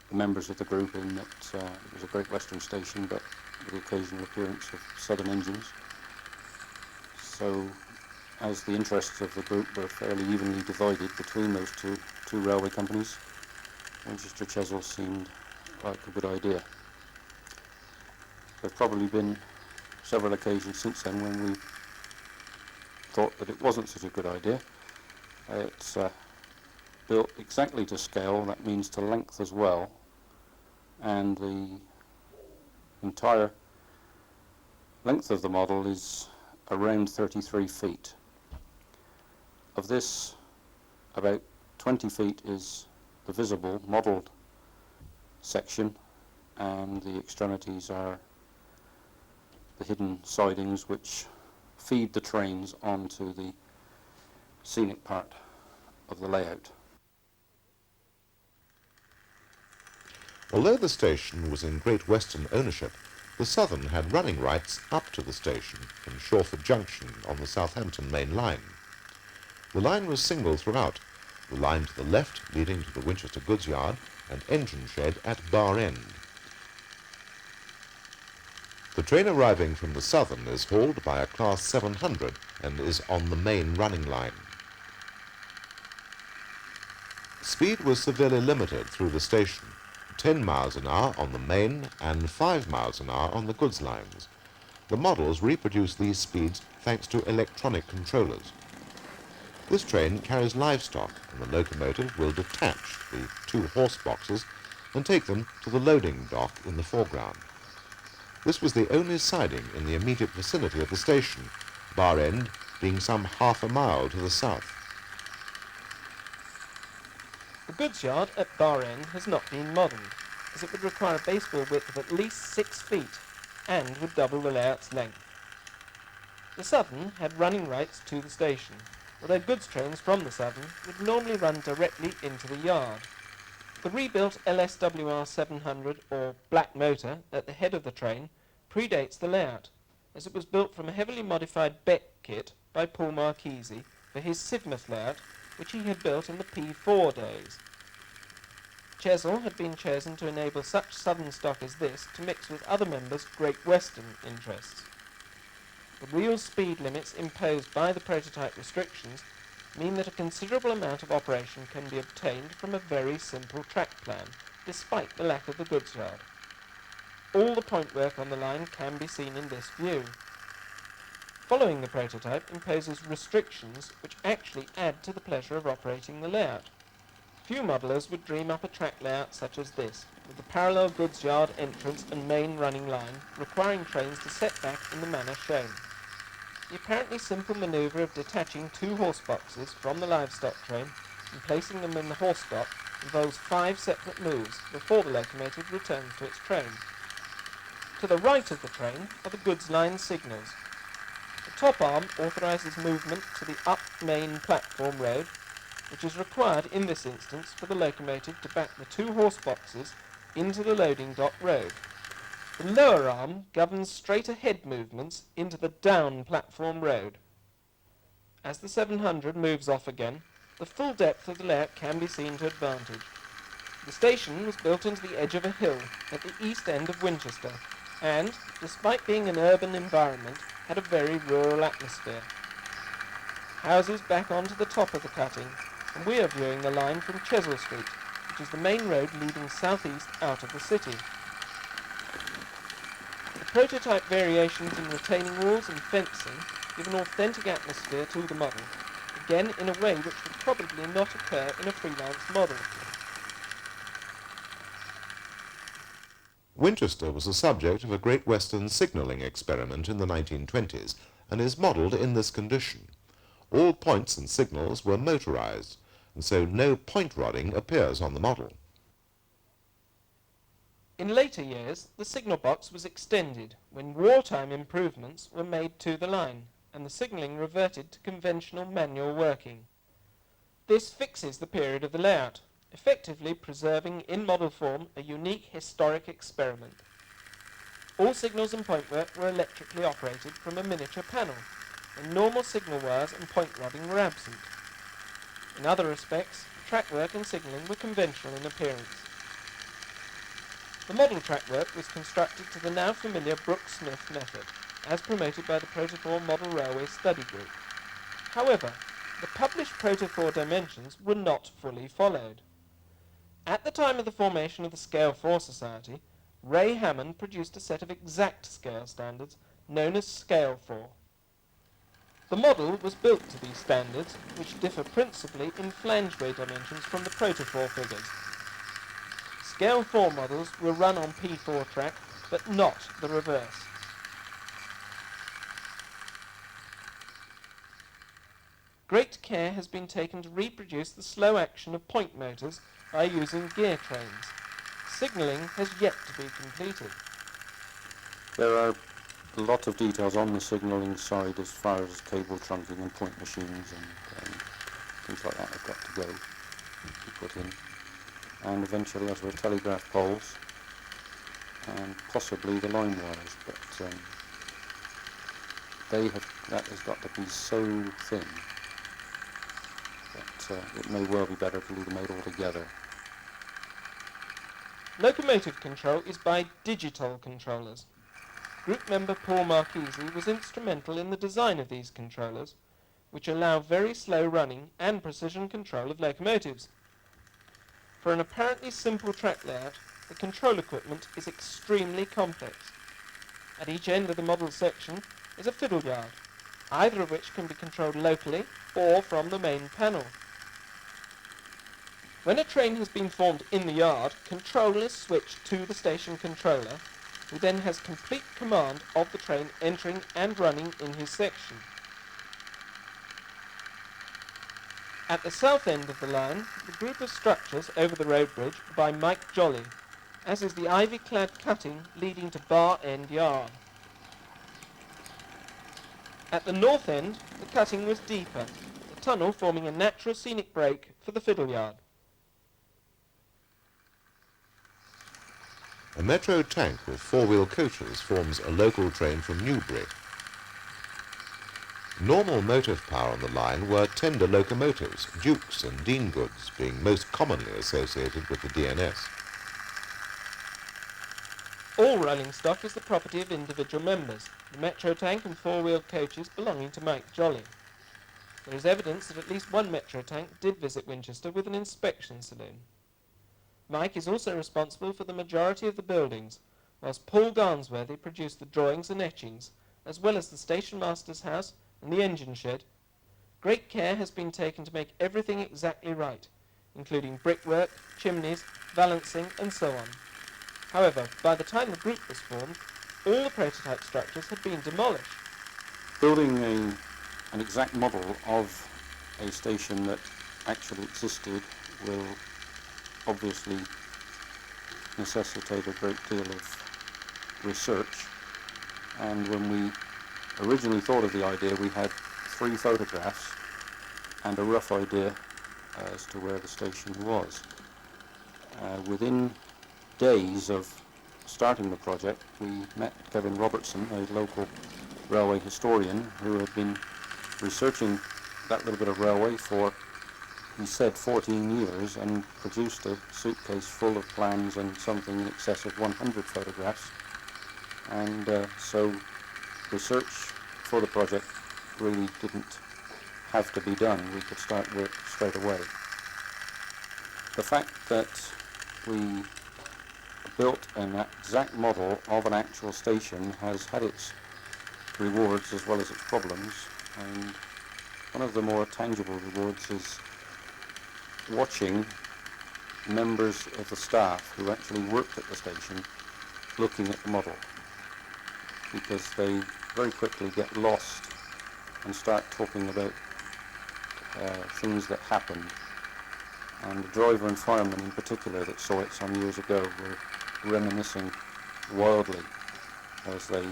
Speaker 4: the members of the group in that it was a Great Western station, but with the occasional appearance of southern engines. So, as the interests of the group were fairly evenly divided between those two railway companies, Winchester Chesil seemed like a good idea. There have probably been several occasions since then when we thought that it wasn't such a good idea. It's built exactly to scale, that means to length as well, and the entire length of the model is around 33 feet. Of this, about 20 feet is the visible, modelled section, and the extremities are the hidden sidings which feed the trains onto the scenic part of the layout.
Speaker 1: Although the station was in Great Western ownership, the Southern had running rights up to the station from Shawford Junction on the Southampton main line. The line was single throughout, the line to the left leading to the Winchester goods yard and engine shed at Bar End. The train arriving from the Southern is hauled by a Class 700 and is on the main running line. Speed was severely limited through the station, 10 miles an hour on the main and 5 miles an hour on the goods lines. The models reproduce these speeds thanks to electronic controllers. This train carries livestock, and the locomotive will detach the 2 horse boxes and take them to the loading dock in the foreground. This was the only siding in the immediate vicinity of the station, Bar End being some half a mile to the south.
Speaker 2: The goods yard at Bar End has not been modelled, as it would require a baseboard width of at least 6 feet and would double the layout's length. The Southern had running rights to the station, although goods trains from the Southern would normally run directly into the yard. The rebuilt LSWR 700 or Black Motor at the head of the train predates the layout, as it was built from a heavily modified Beck kit by Paul Marchese for his Sidmouth layout, which he had built in the P4 days. Chesil had been chosen to enable such southern stock as this to mix with other members' Great Western interests. The real speed limits imposed by the prototype restrictions mean that a considerable amount of operation can be obtained from a very simple track plan, despite the lack of the goods yard. All the point work on the line can be seen in this view. Following the prototype imposes restrictions which actually add to the pleasure of operating the layout. Few modellers would dream up a track layout such as this, with the parallel goods yard entrance and main running line, requiring trains to set back in the manner shown. The apparently simple manoeuvre of detaching 2 horse boxes from the livestock train and placing them in the horse dock involves 5 separate moves before the locomotive returns to its train. To the right of the train are the goods line signals. The top arm authorises movement to the up main platform road, which is required in this instance for the locomotive to back the 2 horse boxes into the loading dock road. The lower arm governs straight ahead movements into the down platform road. As the 700 moves off again, the full depth of the layout can be seen to advantage. The station was built into the edge of a hill at the east end of Winchester and, despite being an urban environment, had a very rural atmosphere. Houses back onto the top of the cutting, and we are viewing the line from Chesil Street, which is the main road leading southeast out of the city. The prototype variations in retaining walls and fencing give an authentic atmosphere to the model, again in a way which would probably not occur in a freelance model.
Speaker 1: Winchester was the subject of a Great Western signalling experiment in the 1920s and is modelled in this condition. All points and signals were motorised, and so no point rodding appears on the model.
Speaker 2: In later years, the signal box was extended when wartime improvements were made to the line, and the signalling reverted to conventional manual working. This fixes the period of the layout, effectively preserving in model form a unique historic experiment. All signals and point work were electrically operated from a miniature panel, and normal signal wires and point rodding were absent. In other respects, track work and signalling were conventional in appearance. The model track work was constructed to the now familiar Brooke-Smith method, as promoted by the Prototype Model Railway Study Group. However, the published Prototype dimensions were not fully followed. At the time of the formation of the Scale 4 Society, Ray Hammond produced a set of exact scale standards known as Scale 4. The model was built to these standards, which differ principally in flangeway dimensions from the Prototype figures. Scale 4 models were run on P4 track, but not the reverse. Great care has been taken to reproduce the slow action of point motors by using gear trains. Signalling has yet to be completed.
Speaker 4: There are a lot of details on the signalling side as far as cable trunking and point machines and things like that have got to go, to be put in. And eventually as well telegraph poles and possibly the line wires, but that has got to be so thin that it may well be better to leave them out altogether.
Speaker 2: Locomotive control is by digital controllers. Group member Paul Marchese was instrumental in the design of these controllers, which allow very slow running and precision control of locomotives. For an apparently simple track layout, the control equipment is extremely complex. At each end of the model section is a fiddle yard, either of which can be controlled locally or from the main panel. When a train has been formed in the yard, control is switched to the station controller, who then has complete command of the train entering and running in his section. At the south end of the line, the group of structures over the road bridge are by Mike Jolly, as is the ivy-clad cutting leading to Bar End Yard. At the north end, the cutting was deeper, the tunnel forming a natural scenic break for the fiddle yard.
Speaker 1: A metro tank with four-wheel coaches forms a local train from Newbury. Normal motive power on the line were tender locomotives, Dukes and Dean goods being most commonly associated with the DNS.
Speaker 2: All rolling stock is the property of individual members, the metro tank and four-wheel coaches belonging to Mike Jolly. There is evidence that at least one metro tank did visit Winchester with an inspection saloon. Mike is also responsible for the majority of the buildings, whilst Paul Garnsworthy produced the drawings and etchings, as well as the station master's house and the engine shed. Great care has been taken to make everything exactly right, including brickwork, chimneys, balancing, and so on. However, by the time the group was formed, all the prototype structures had been demolished.
Speaker 4: Building an exact model of a station that actually existed will obviously necessitate a great deal of research, and when we originally thought of the idea, we had 3 photographs and a rough idea as to where the station was. Within days of starting the project, we met Kevin Robertson, a local railway historian who had been researching that little bit of railway for, he said, 14 years, and produced a suitcase full of plans and something in excess of 100 photographs. And so research for the project really didn't have to be done. We could start work straight away. The fact that we built an exact model of an actual station has had its rewards as well as its problems, and one of the more tangible rewards is watching members of the staff who actually worked at the station looking at the model, because they very quickly get lost and start talking about things that happened. And the driver and fireman in particular that saw it some years ago were reminiscing wildly as they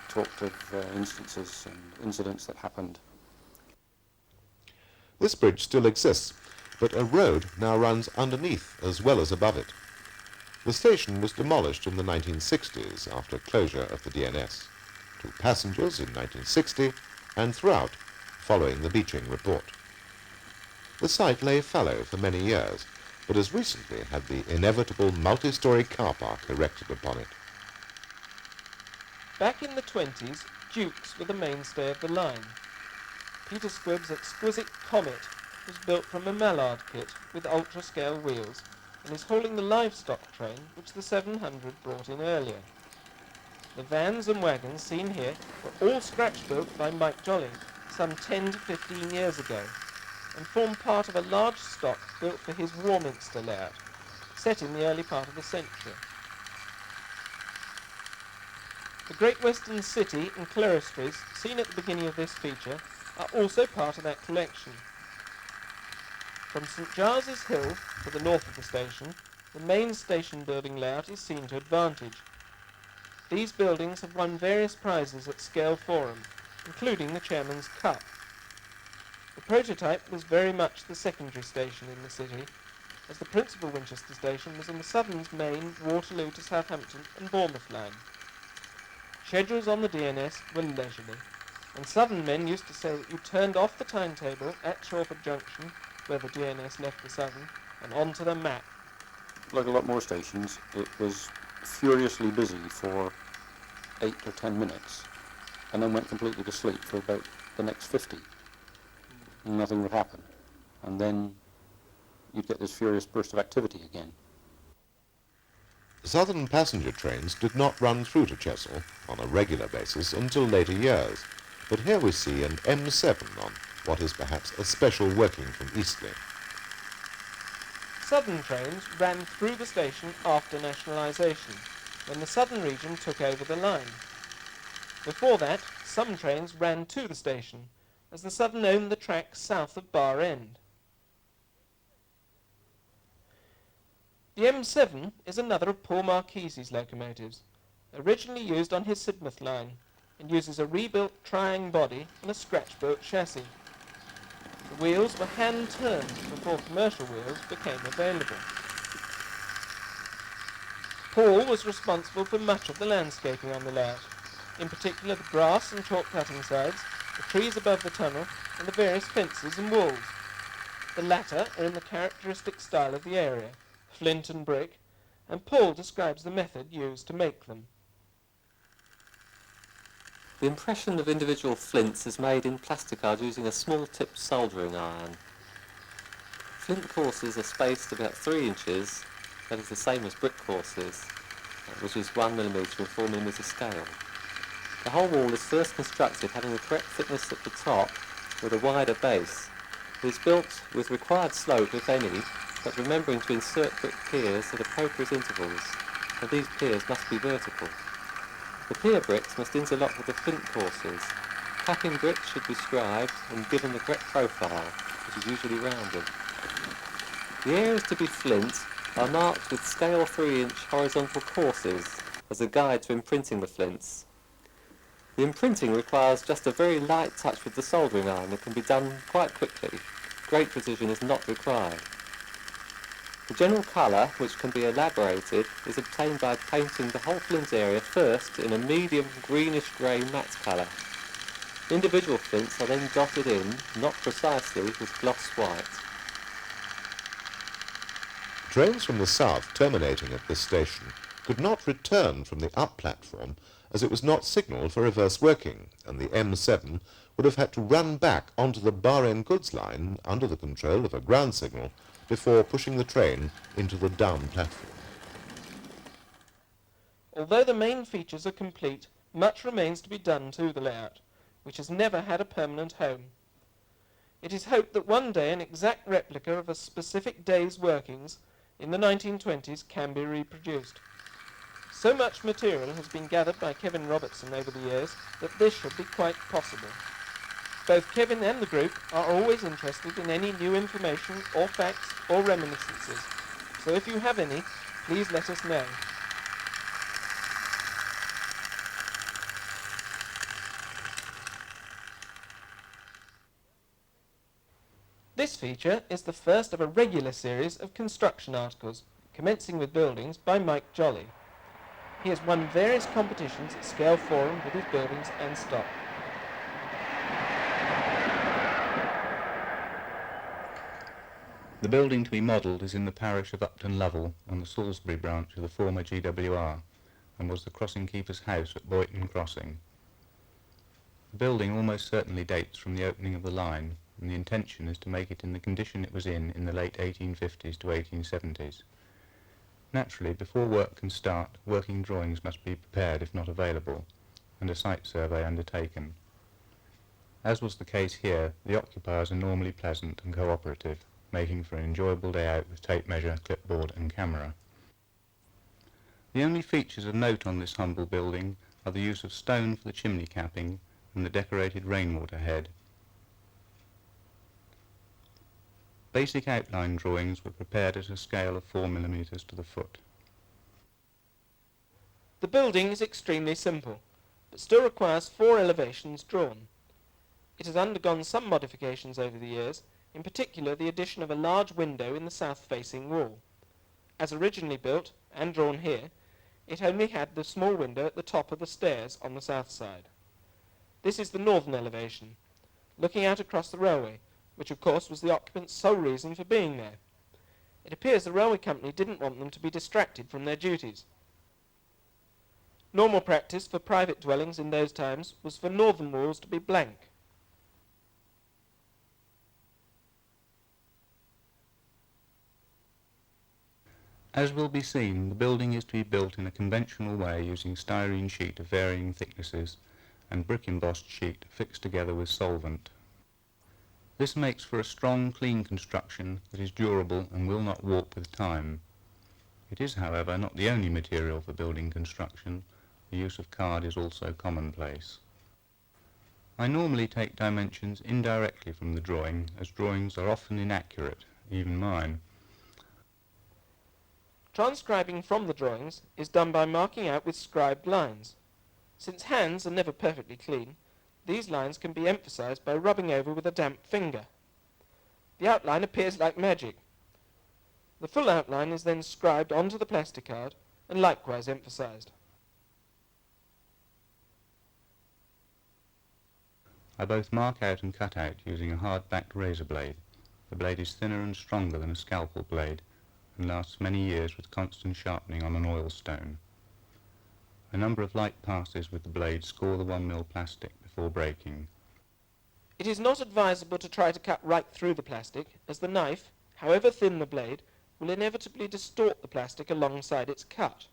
Speaker 4: talked of instances and incidents that happened.
Speaker 1: This bridge still exists, but a road now runs underneath as well as above it. The station was demolished in the 1960s after closure of the DNS, to passengers in 1960 and throughout following the Beeching report. The site lay fallow for many years, but has recently had the inevitable multi-storey car park erected upon it.
Speaker 2: Back in the 20s, Dukes were the mainstay of the line. Peter Squibb's exquisite Comet was built from a Mallard kit with ultra-scale wheels and is hauling the livestock train which the 700 brought in earlier. The vans and wagons seen here were all scratch-built by Mike Jolly some 10 to 15 years ago, and form part of a large stock built for his Warminster layout, set in the early part of the century. The Great Western City and clerestories seen at the beginning of this feature are also part of that collection. From St Giles's Hill, to the north of the station, the main station building layout is seen to advantage. These buildings have won various prizes at Scale Forum, including the Chairman's Cup. The prototype was very much the secondary station in the city, as the principal Winchester station was in the Southern's main Waterloo to Southampton and Bournemouth line. Schedules on the DNS were leisurely, and Southern men used to say that you turned off the timetable at Shawford Junction, where the DNS left the Southern, and onto the map.
Speaker 4: Like a lot more stations, it was furiously busy for 8 or 10 minutes, and then went completely to sleep for about the next 50. Nothing would happen, and then you'd get this furious burst of activity again.
Speaker 1: Southern passenger trains did not run through to Chesil on a regular basis until later years, but here we see an M7 on what is perhaps a special working from Eastleigh.
Speaker 2: Southern trains ran through the station after nationalisation, when the Southern region took over the line. Before that, some trains ran to the station, as the Southern owned the track south of Bar End. The M7 is another of Paul Marquise's locomotives, originally used on his Sidmouth line, and uses a rebuilt triang body and a scratch-built chassis. The wheels were hand-turned before commercial wheels became available. Paul was responsible for much of the landscaping on the layout, in particular the grass and chalk cutting sides, the trees above the tunnel, and the various fences and walls. The latter are in the characteristic style of the area, flint and brick, and Paul describes the method used to make them.
Speaker 5: The impression of individual flints is made in plasticard using a small-tipped soldering iron. Flint courses are spaced about 3 inches, that is the same as brick courses, which is 1mm and 4mm scale. The whole wall is first constructed having the correct thickness at the top with a wider base. It is built with required slope, if any, but remembering to insert brick piers at appropriate intervals, and these piers must be vertical. The pier bricks must interlock with the flint courses. Capping bricks should be scribed and given the correct profile, which is usually rounded. The areas to be flint are marked with scale 3-inch horizontal courses as a guide to imprinting the flints. The imprinting requires just a very light touch with the soldering iron that can be done quite quickly. Great precision is not required. The general colour, which can be elaborated, is obtained by painting the whole flint area first in a medium greenish-grey matte colour. Individual flints are then dotted in, not precisely, with gloss white.
Speaker 1: Trains from the south terminating at this station could not return from the up platform as it was not signalled for reverse working, and the M7 would have had to run back onto the bar-end goods line under the control of a ground signal before pushing the train into the down platform.
Speaker 2: Although the main features are complete, much remains to be done to the layout, which has never had a permanent home. It is hoped that one day an exact replica of a specific day's workings in the 1920s can be reproduced. So much material has been gathered by Kevin Robertson over the years that this should be quite possible. Both Kevin and the group are always interested in any new information or facts or reminiscences, so if you have any, please let us know. This feature is the first of a regular series of construction articles, commencing with buildings, by Mike Jolly. He has won various competitions at Scale Forum with his buildings and stock.
Speaker 6: The building to be modelled is in the parish of Upton Lovell on the Salisbury branch of the former GWR, and was the crossing keeper's house at Boyton Crossing. The building almost certainly dates from the opening of the line, and the intention is to make it in the condition it was in the late 1850s to 1870s. Naturally, before work can start, working drawings must be prepared if not available, and a site survey undertaken. As was the case here, the occupiers are normally pleasant and cooperative, making for an enjoyable day out with tape measure, clipboard and camera. The only features of note on this humble building are the use of stone for the chimney capping and the decorated rainwater head. Basic outline drawings were prepared at a scale of 4mm to the foot.
Speaker 2: The building is extremely simple, but still requires 4 elevations drawn. It has undergone some modifications over the years, in particular the addition of a large window in the south-facing wall. As originally built, and drawn here, it only had the small window at the top of the stairs on the south side. This is the northern elevation, looking out across the railway, which of course was the occupants' sole reason for being there. It appears the railway company didn't want them to be distracted from their duties. Normal practice for private dwellings in those times was for northern walls to be blank.
Speaker 6: As will be seen, the building is to be built in a conventional way using styrene sheet of varying thicknesses and brick embossed sheet fixed together with solvent. This makes for a strong, clean construction that is durable and will not warp with time. It is, however, not the only material for building construction. The use of card is also commonplace. I normally take dimensions indirectly from the drawing, as drawings are often inaccurate, even mine.
Speaker 2: Transcribing from the drawings is done by marking out with scribed lines. Since hands are never perfectly clean, these lines can be emphasized by rubbing over with a damp finger. The outline appears like magic. The full outline is then scribed onto the plasticard and likewise emphasized.
Speaker 6: I both mark out and cut out using a hard-backed razor blade. The blade is thinner and stronger than a scalpel blade and lasts many years with constant sharpening on an oil stone. A number of light passes with the blade score the 1mm plastic before breaking.
Speaker 2: It is not advisable to try to cut right through the plastic, as the knife, however thin the blade, will inevitably distort the plastic alongside its cut.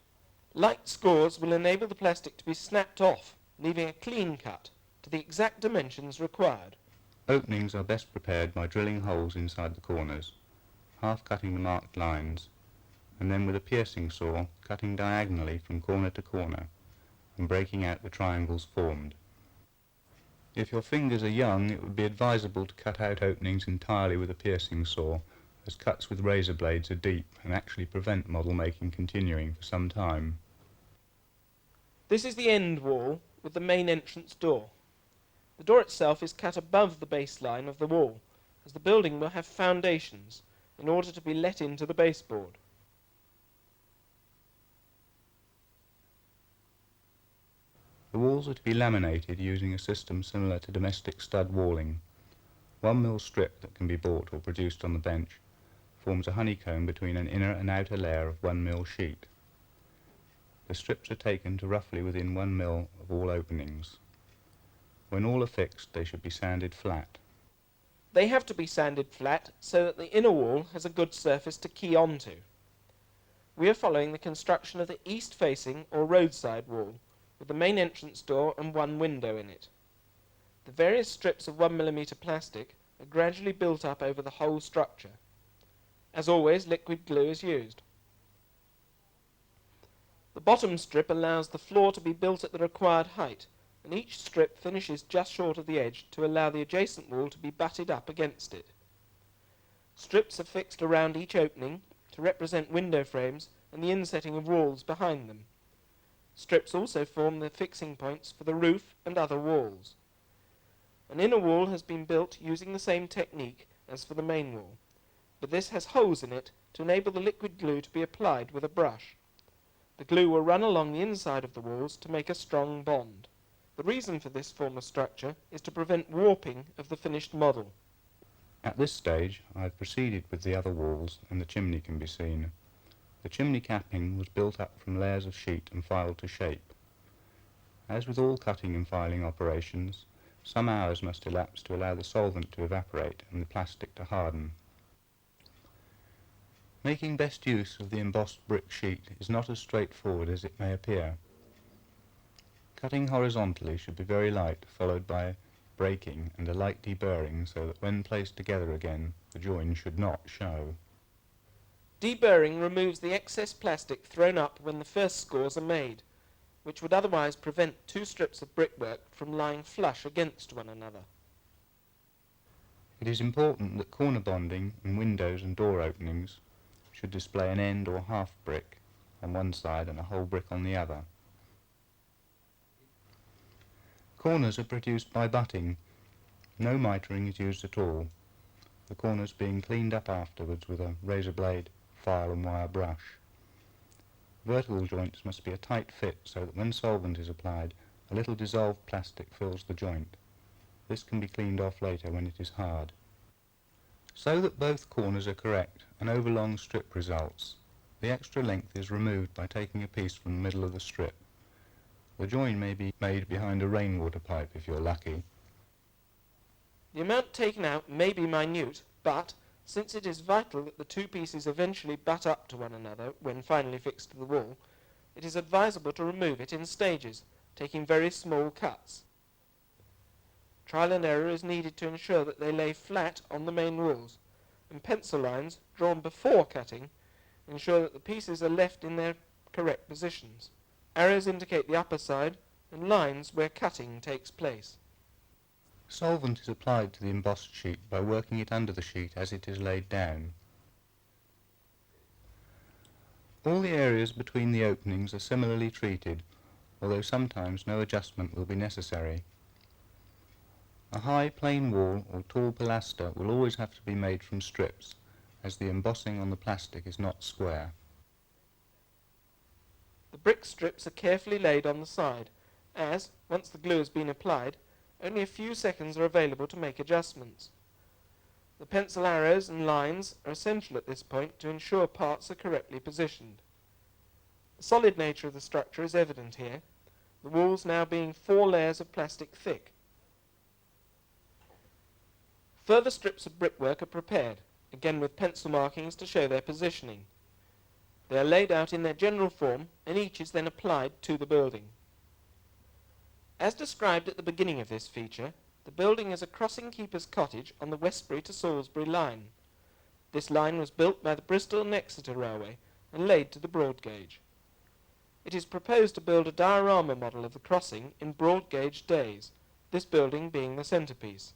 Speaker 2: Light scores will enable the plastic to be snapped off, leaving a clean cut to the exact dimensions required.
Speaker 6: Openings are best prepared by drilling holes inside the corners, half cutting the marked lines, and then with a piercing saw cutting diagonally from corner to corner and breaking out the triangles formed. If your fingers are young, it would be advisable to cut out openings entirely with a piercing saw, as cuts with razor blades are deep and actually prevent model making continuing for some time.
Speaker 2: This is the end wall with the main entrance door. The door itself is cut above the baseline of the wall, as the building will have foundations in order to be let into the baseboard.
Speaker 6: The walls are to be laminated using a system similar to domestic stud walling. 1mm strip that can be bought or produced on the bench forms a honeycomb between an inner and outer layer of 1mm sheet. The strips are taken to roughly within 1mm of all openings. When all are fixed, they should be sanded flat.
Speaker 2: They have to be sanded flat so that the inner wall has a good surface to key onto. We are following the construction of the east-facing or roadside wall, with the main entrance door and one window in it. The various strips of 1mm plastic are gradually built up over the whole structure. As always, liquid glue is used. The bottom strip allows the floor to be built at the required height, and each strip finishes just short of the edge to allow the adjacent wall to be butted up against it. Strips are fixed around each opening to represent window frames and the insetting of walls behind them. Strips also form the fixing points for the roof and other walls. An inner wall has been built using the same technique as for the main wall, but this has holes in it to enable the liquid glue to be applied with a brush. The glue will run along the inside of the walls to make a strong bond. The reason for this form of structure is to prevent warping of the finished model.
Speaker 6: At this stage, I have proceeded with the other walls and the chimney can be seen. The chimney capping was built up from layers of sheet and filed to shape. As with all cutting and filing operations, some hours must elapse to allow the solvent to evaporate and the plastic to harden. Making best use of the embossed brick sheet is not as straightforward as it may appear. Cutting horizontally should be very light, followed by breaking and a light deburring so that when placed together again, the join should not show.
Speaker 2: Deburring removes the excess plastic thrown up when the first scores are made, which would otherwise prevent two strips of brickwork from lying flush against one another.
Speaker 6: It is important that corner bonding in windows and door openings should display an end or half brick on one side and a whole brick on the other. Corners are produced by butting. No mitering is used at all, the corners being cleaned up afterwards with a razor blade, file and wire brush. Vertical joints must be a tight fit so that when solvent is applied, a little dissolved plastic fills the joint. This can be cleaned off later when it is hard. So that both corners are correct, an overlong strip results. The extra length is removed by taking a piece from the middle of the strip. The join may be made behind a rainwater pipe if you're lucky.
Speaker 2: The amount taken out may be minute, but since it is vital that the two pieces eventually butt up to one another when finally fixed to the wall, it is advisable to remove it in stages, taking very small cuts. Trial and error is needed to ensure that they lay flat on the main walls, and pencil lines, drawn before cutting, ensure that the pieces are left in their correct positions. Arrows indicate the upper side, and lines where cutting takes place.
Speaker 6: Solvent is applied to the embossed sheet by working it under the sheet as it is laid down. All the areas between the openings are similarly treated, although sometimes no adjustment will be necessary. A high plain wall or tall pilaster will always have to be made from strips, as the embossing on the plastic is not square.
Speaker 2: The brick strips are carefully laid on the side, as, once the glue has been applied, only a few seconds are available to make adjustments. The pencil arrows and lines are essential at this point to ensure parts are correctly positioned. The solid nature of the structure is evident here, the walls now being 4 layers of plastic thick. Further strips of brickwork are prepared, again with pencil markings to show their positioning. They are laid out in their general form, and each is then applied to the building. As described at the beginning of this feature, the building is a crossing keeper's cottage on the Westbury to Salisbury line. This line was built by the Bristol and Exeter Railway and laid to the broad gauge. It is proposed to build a diorama model of the crossing in broad gauge days, this building being the centrepiece.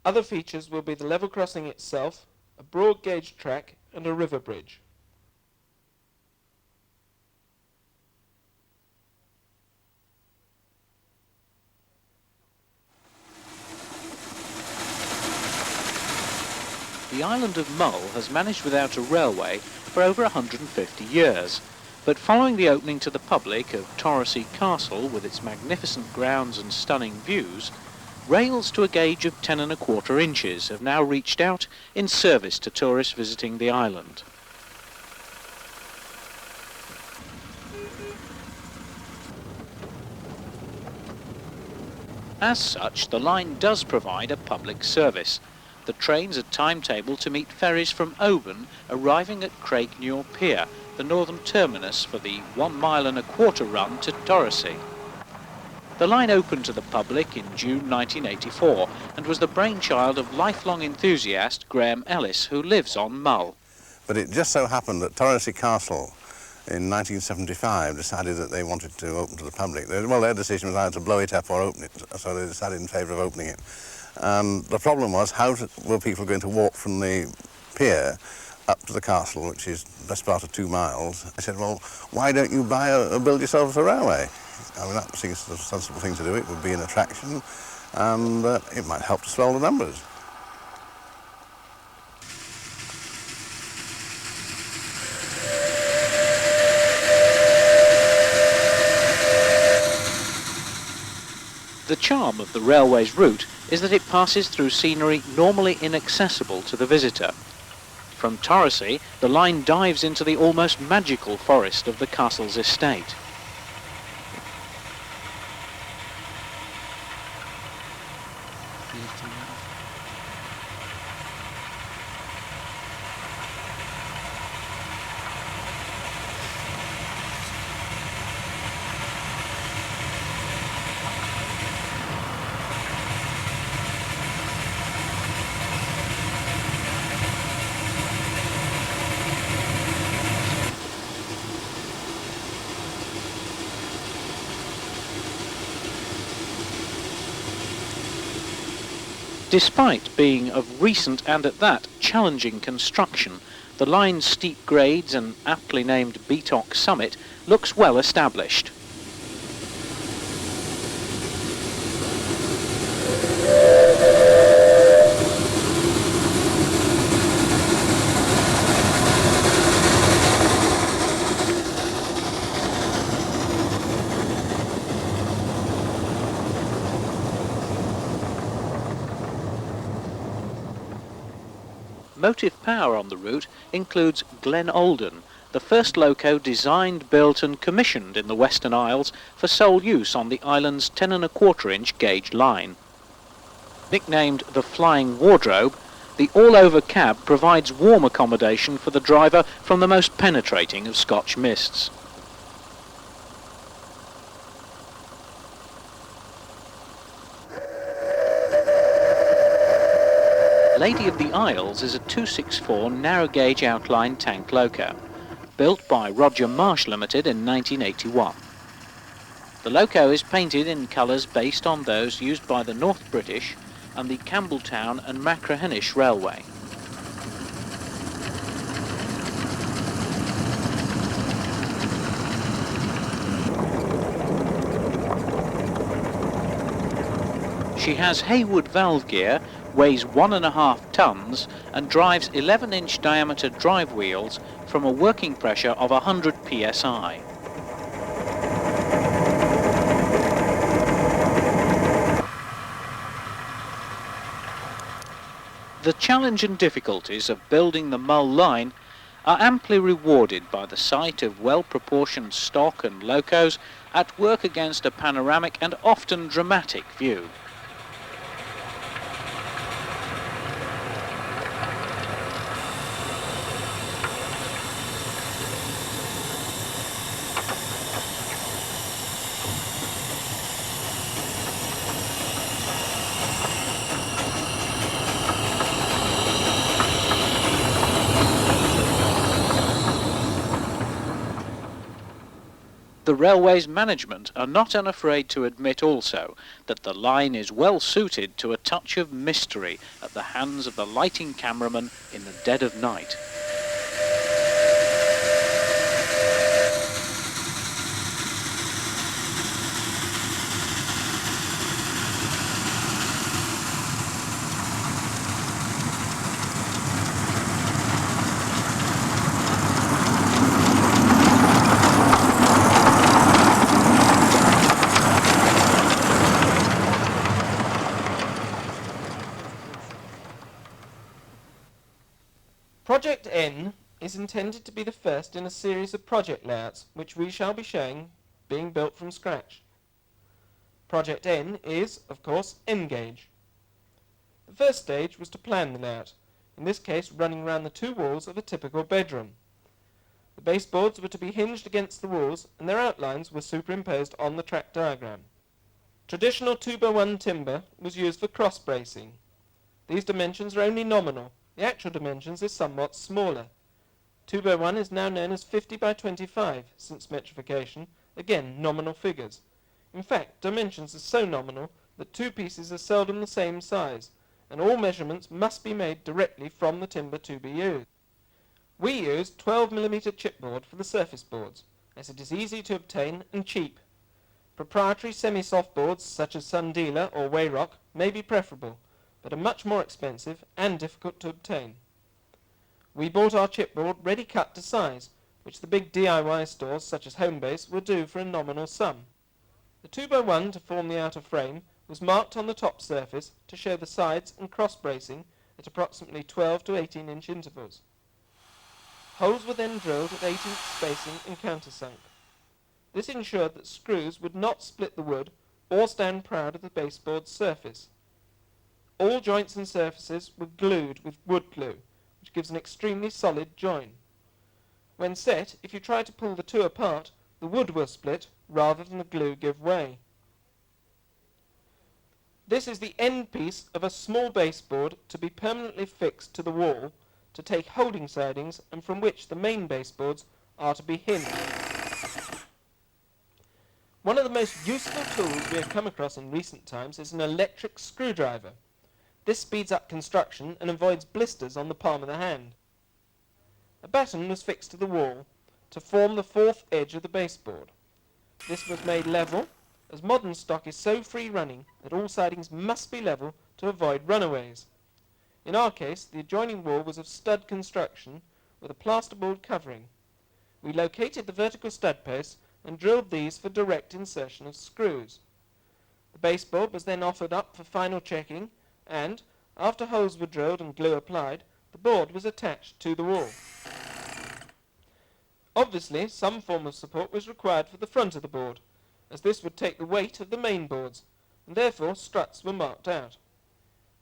Speaker 2: Other features will be the level crossing itself, a broad gauge track and a river bridge.
Speaker 3: The island of Mull has managed without a railway for over 150 years, but following the opening to the public of Torresey Castle with its magnificent grounds and stunning views, rails to a gauge of 10 1/4 inches have now reached out in service to tourists visiting the island. As such, the line does provide a public service. The trains are timetabled to meet ferries from Oban arriving at Craignure Pier, the northern terminus for the 1 1/4 mile run to Torresey. The line opened to the public in June 1984 and was the brainchild of lifelong enthusiast Graham Ellis, who lives on Mull.
Speaker 7: But it just so happened that Torresey Castle in 1975 decided that they wanted to open to the public. Their decision was either to blow it up or open it, so they decided in favour of opening it. And the problem was, were people going to walk from the pier up to the castle, which is the best part of 2 miles? I said, well, why don't you build yourself a railway? I mean, that seems a sensible thing to do. It would be an attraction, and it might help to swell the numbers.
Speaker 3: The charm of the railway's route is that it passes through scenery normally inaccessible to the visitor. From Torresey, the line dives into the almost magical forest of the castle's estate. Despite being of recent and at that challenging construction, the line's steep grades and aptly named Beatock summit looks well established. Motive power on the route includes Glen Alden, the first loco designed, built and commissioned in the Western Isles for sole use on the island's 10 1/4 inch gauge line. Nicknamed the Flying Wardrobe, the all-over cab provides warm accommodation for the driver from the most penetrating of Scotch mists. Lady of the Isles is a 264 narrow gauge outline tank loco, built by Roger Marsh Limited in 1981. The loco is painted in colours based on those used by the North British and the Campbelltown and Machrihanish Railway. She has Haywood valve gear, weighs 1.5 tons and drives 11-inch diameter drive wheels from a working pressure of 100 psi. The challenge and difficulties of building the Mull line are amply rewarded by the sight of well-proportioned stock and locos at work against a panoramic and often dramatic view. The railway's management are not unafraid to admit also that the line is well suited to a touch of mystery at the hands of the lighting cameraman in the dead of night.
Speaker 2: Project N is intended to be the first in a series of project layouts which we shall be showing being built from scratch. Project N is, of course, N-gauge. The first stage was to plan the layout, in this case running round the two walls of a typical bedroom. The baseboards were to be hinged against the walls and their outlines were superimposed on the track diagram. Traditional 2x1 timber was used for cross bracing. These dimensions are only nominal. The actual dimensions are somewhat smaller. 2x1 is now known as 50 by 25 since metrification, again nominal figures. In fact, dimensions are so nominal that two pieces are seldom the same size, and all measurements must be made directly from the timber to be used. We used 12mm chipboard for the surface boards, as it is easy to obtain and cheap. Proprietary semi-soft boards such as Sundealer or Wayrock may be preferable, but are much more expensive and difficult to obtain. We bought our chipboard ready cut to size, which the big DIY stores such as Homebase will do for a nominal sum. The 2x1 to form the outer frame was marked on the top surface to show the sides and cross bracing at approximately 12 to 18-inch intervals. Holes were then drilled at 8-inch spacing and countersunk. This ensured that screws would not split the wood or stand proud of the baseboard's surface. All joints and surfaces were glued with wood glue, which gives an extremely solid join. When set, if you try to pull the two apart, the wood will split rather than the glue give way. This is the end piece of a small baseboard to be permanently fixed to the wall to take holding sidings and from which the main baseboards are to be hinged. One of the most useful tools we have come across in recent times is an electric screwdriver. This speeds up construction and avoids blisters on the palm of the hand. A batten was fixed to the wall to form the fourth edge of the baseboard. This was made level, as modern stock is so free running that all sidings must be level to avoid runaways. In our case, the adjoining wall was of stud construction with a plasterboard covering. We located the vertical stud posts and drilled these for direct insertion of screws. The baseboard was then offered up for final checking and, after holes were drilled and glue applied, the board was attached to the wall. Obviously, some form of support was required for the front of the board, as this would take the weight of the main boards, and therefore struts were marked out.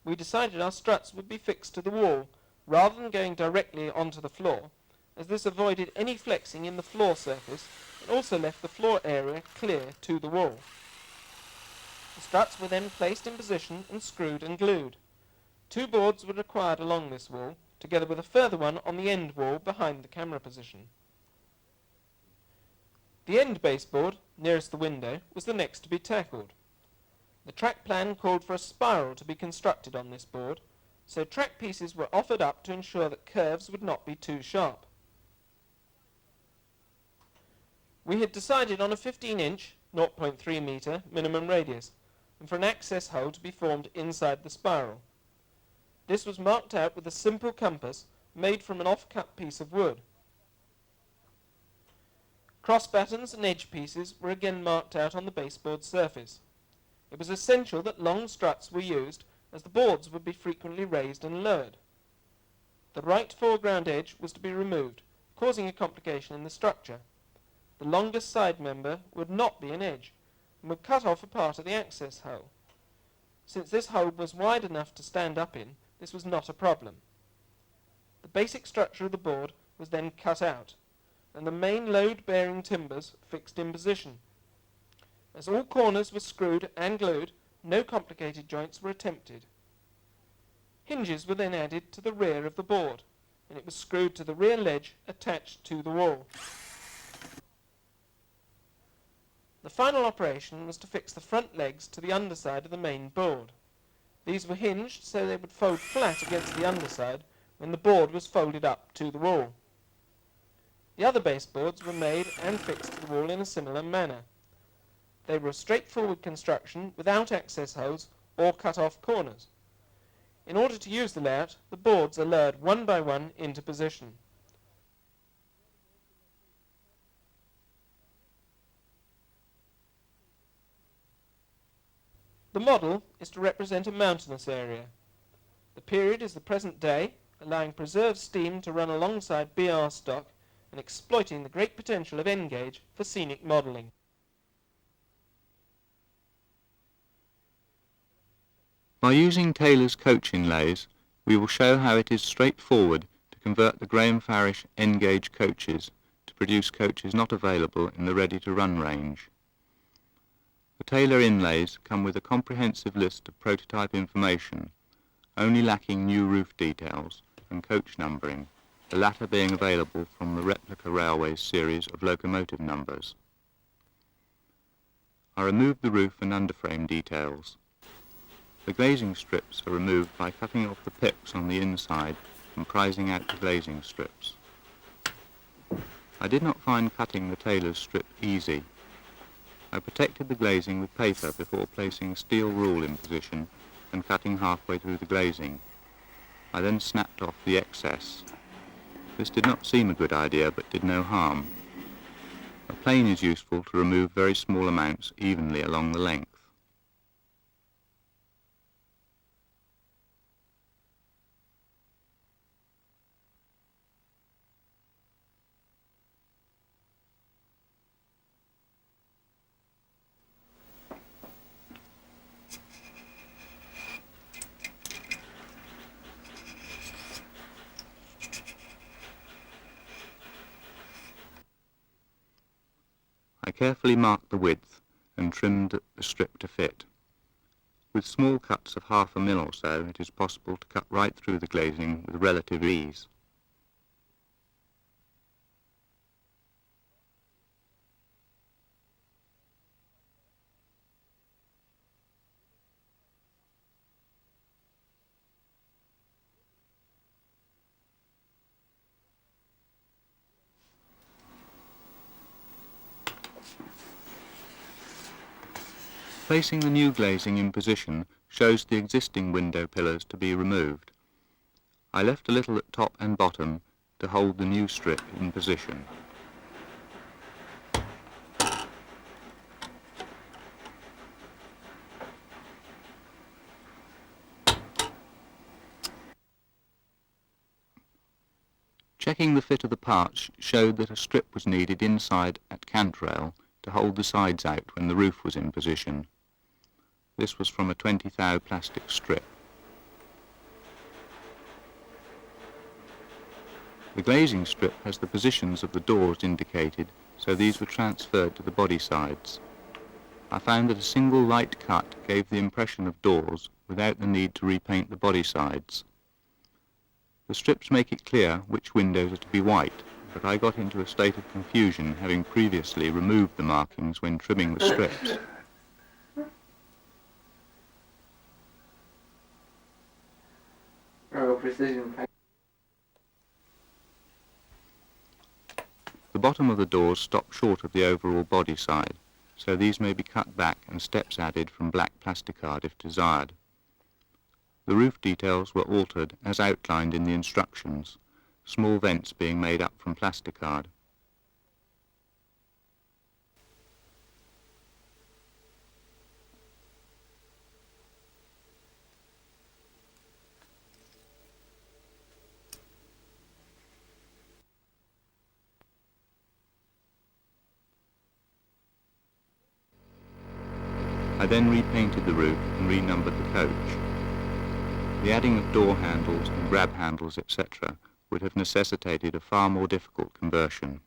Speaker 2: We decided our struts would be fixed to the wall, rather than going directly onto the floor, as this avoided any flexing in the floor surface and also left the floor area clear to the wall. The struts were then placed in position and screwed and glued. Two boards were required along this wall, together with a further one on the end wall behind the camera position. The end baseboard, nearest the window, was the next to be tackled. The track plan called for a spiral to be constructed on this board, so track pieces were offered up to ensure that curves would not be too sharp. We had decided on a 15-inch, 0.3 metre minimum radius, and for an access hole to be formed inside the spiral. This was marked out with a simple compass made from an off-cut piece of wood. Cross battens and edge pieces were again marked out on the baseboard surface. It was essential that long struts were used, as the boards would be frequently raised and lowered. The right foreground edge was to be removed, causing a complication in the structure. The longest side member would not be an edge, and would cut off a part of the access hole. Since this hole was wide enough to stand up in, this was not a problem. The basic structure of the board was then cut out, and the main load-bearing timbers fixed in position. As all corners were screwed and glued, no complicated joints were attempted. Hinges were then added to the rear of the board, and it was screwed to the rear ledge attached to the wall. The final operation was to fix the front legs to the underside of the main board. These were hinged so they would fold flat against the underside when the board was folded up to the wall. The other baseboards were made and fixed to the wall in a similar manner. They were a straightforward construction without access holes or cut-off corners. In order to use the layout, the boards are lowered one by one into position. The model is to represent a mountainous area. The period is the present day, allowing preserved steam to run alongside BR stock and exploiting the great potential of N-gauge for scenic modelling.
Speaker 6: By using Taylor's coach inlays, we will show how it is straightforward to convert the Graham Farish N-gauge coaches to produce coaches not available in the ready-to-run range. The Taylor inlays come with a comprehensive list of prototype information, only lacking new roof details and coach numbering, the latter being available from the Replica Railway's series of locomotive numbers. I removed the roof and underframe details. The glazing strips are removed by cutting off the pips on the inside and prizing out the glazing strips. I did not find cutting the Taylor's strip easy. I protected the glazing with paper before placing a steel rule in position and cutting halfway through the glazing. I then snapped off the excess. This did not seem a good idea, but did no harm. A plane is useful to remove very small amounts evenly along the length. I carefully marked the width and trimmed the strip to fit. With small cuts of 1/2 mm or so, it is possible to cut right through the glazing with relative ease. Placing the new glazing in position shows the existing window pillars to be removed. I left a little at top and bottom to hold the new strip in position. Checking the fit of the parts showed that a strip was needed inside at cantrail to hold the sides out when the roof was in position. This was from a 20 thou plastic strip. The glazing strip has the positions of the doors indicated, so these were transferred to the body sides. I found that a single light cut gave the impression of doors without the need to repaint the body sides. The strips make it clear which windows are to be white, but I got into a state of confusion having previously removed the markings when trimming the strips. The bottom of the doors stopped short of the overall body side, so these may be cut back and steps added from black plasticard if desired. The roof details were altered as outlined in the instructions, small vents being made up from plasticard. I then repainted the roof and renumbered the coach. The adding of door handles and grab handles, etc., would have necessitated a far more difficult conversion.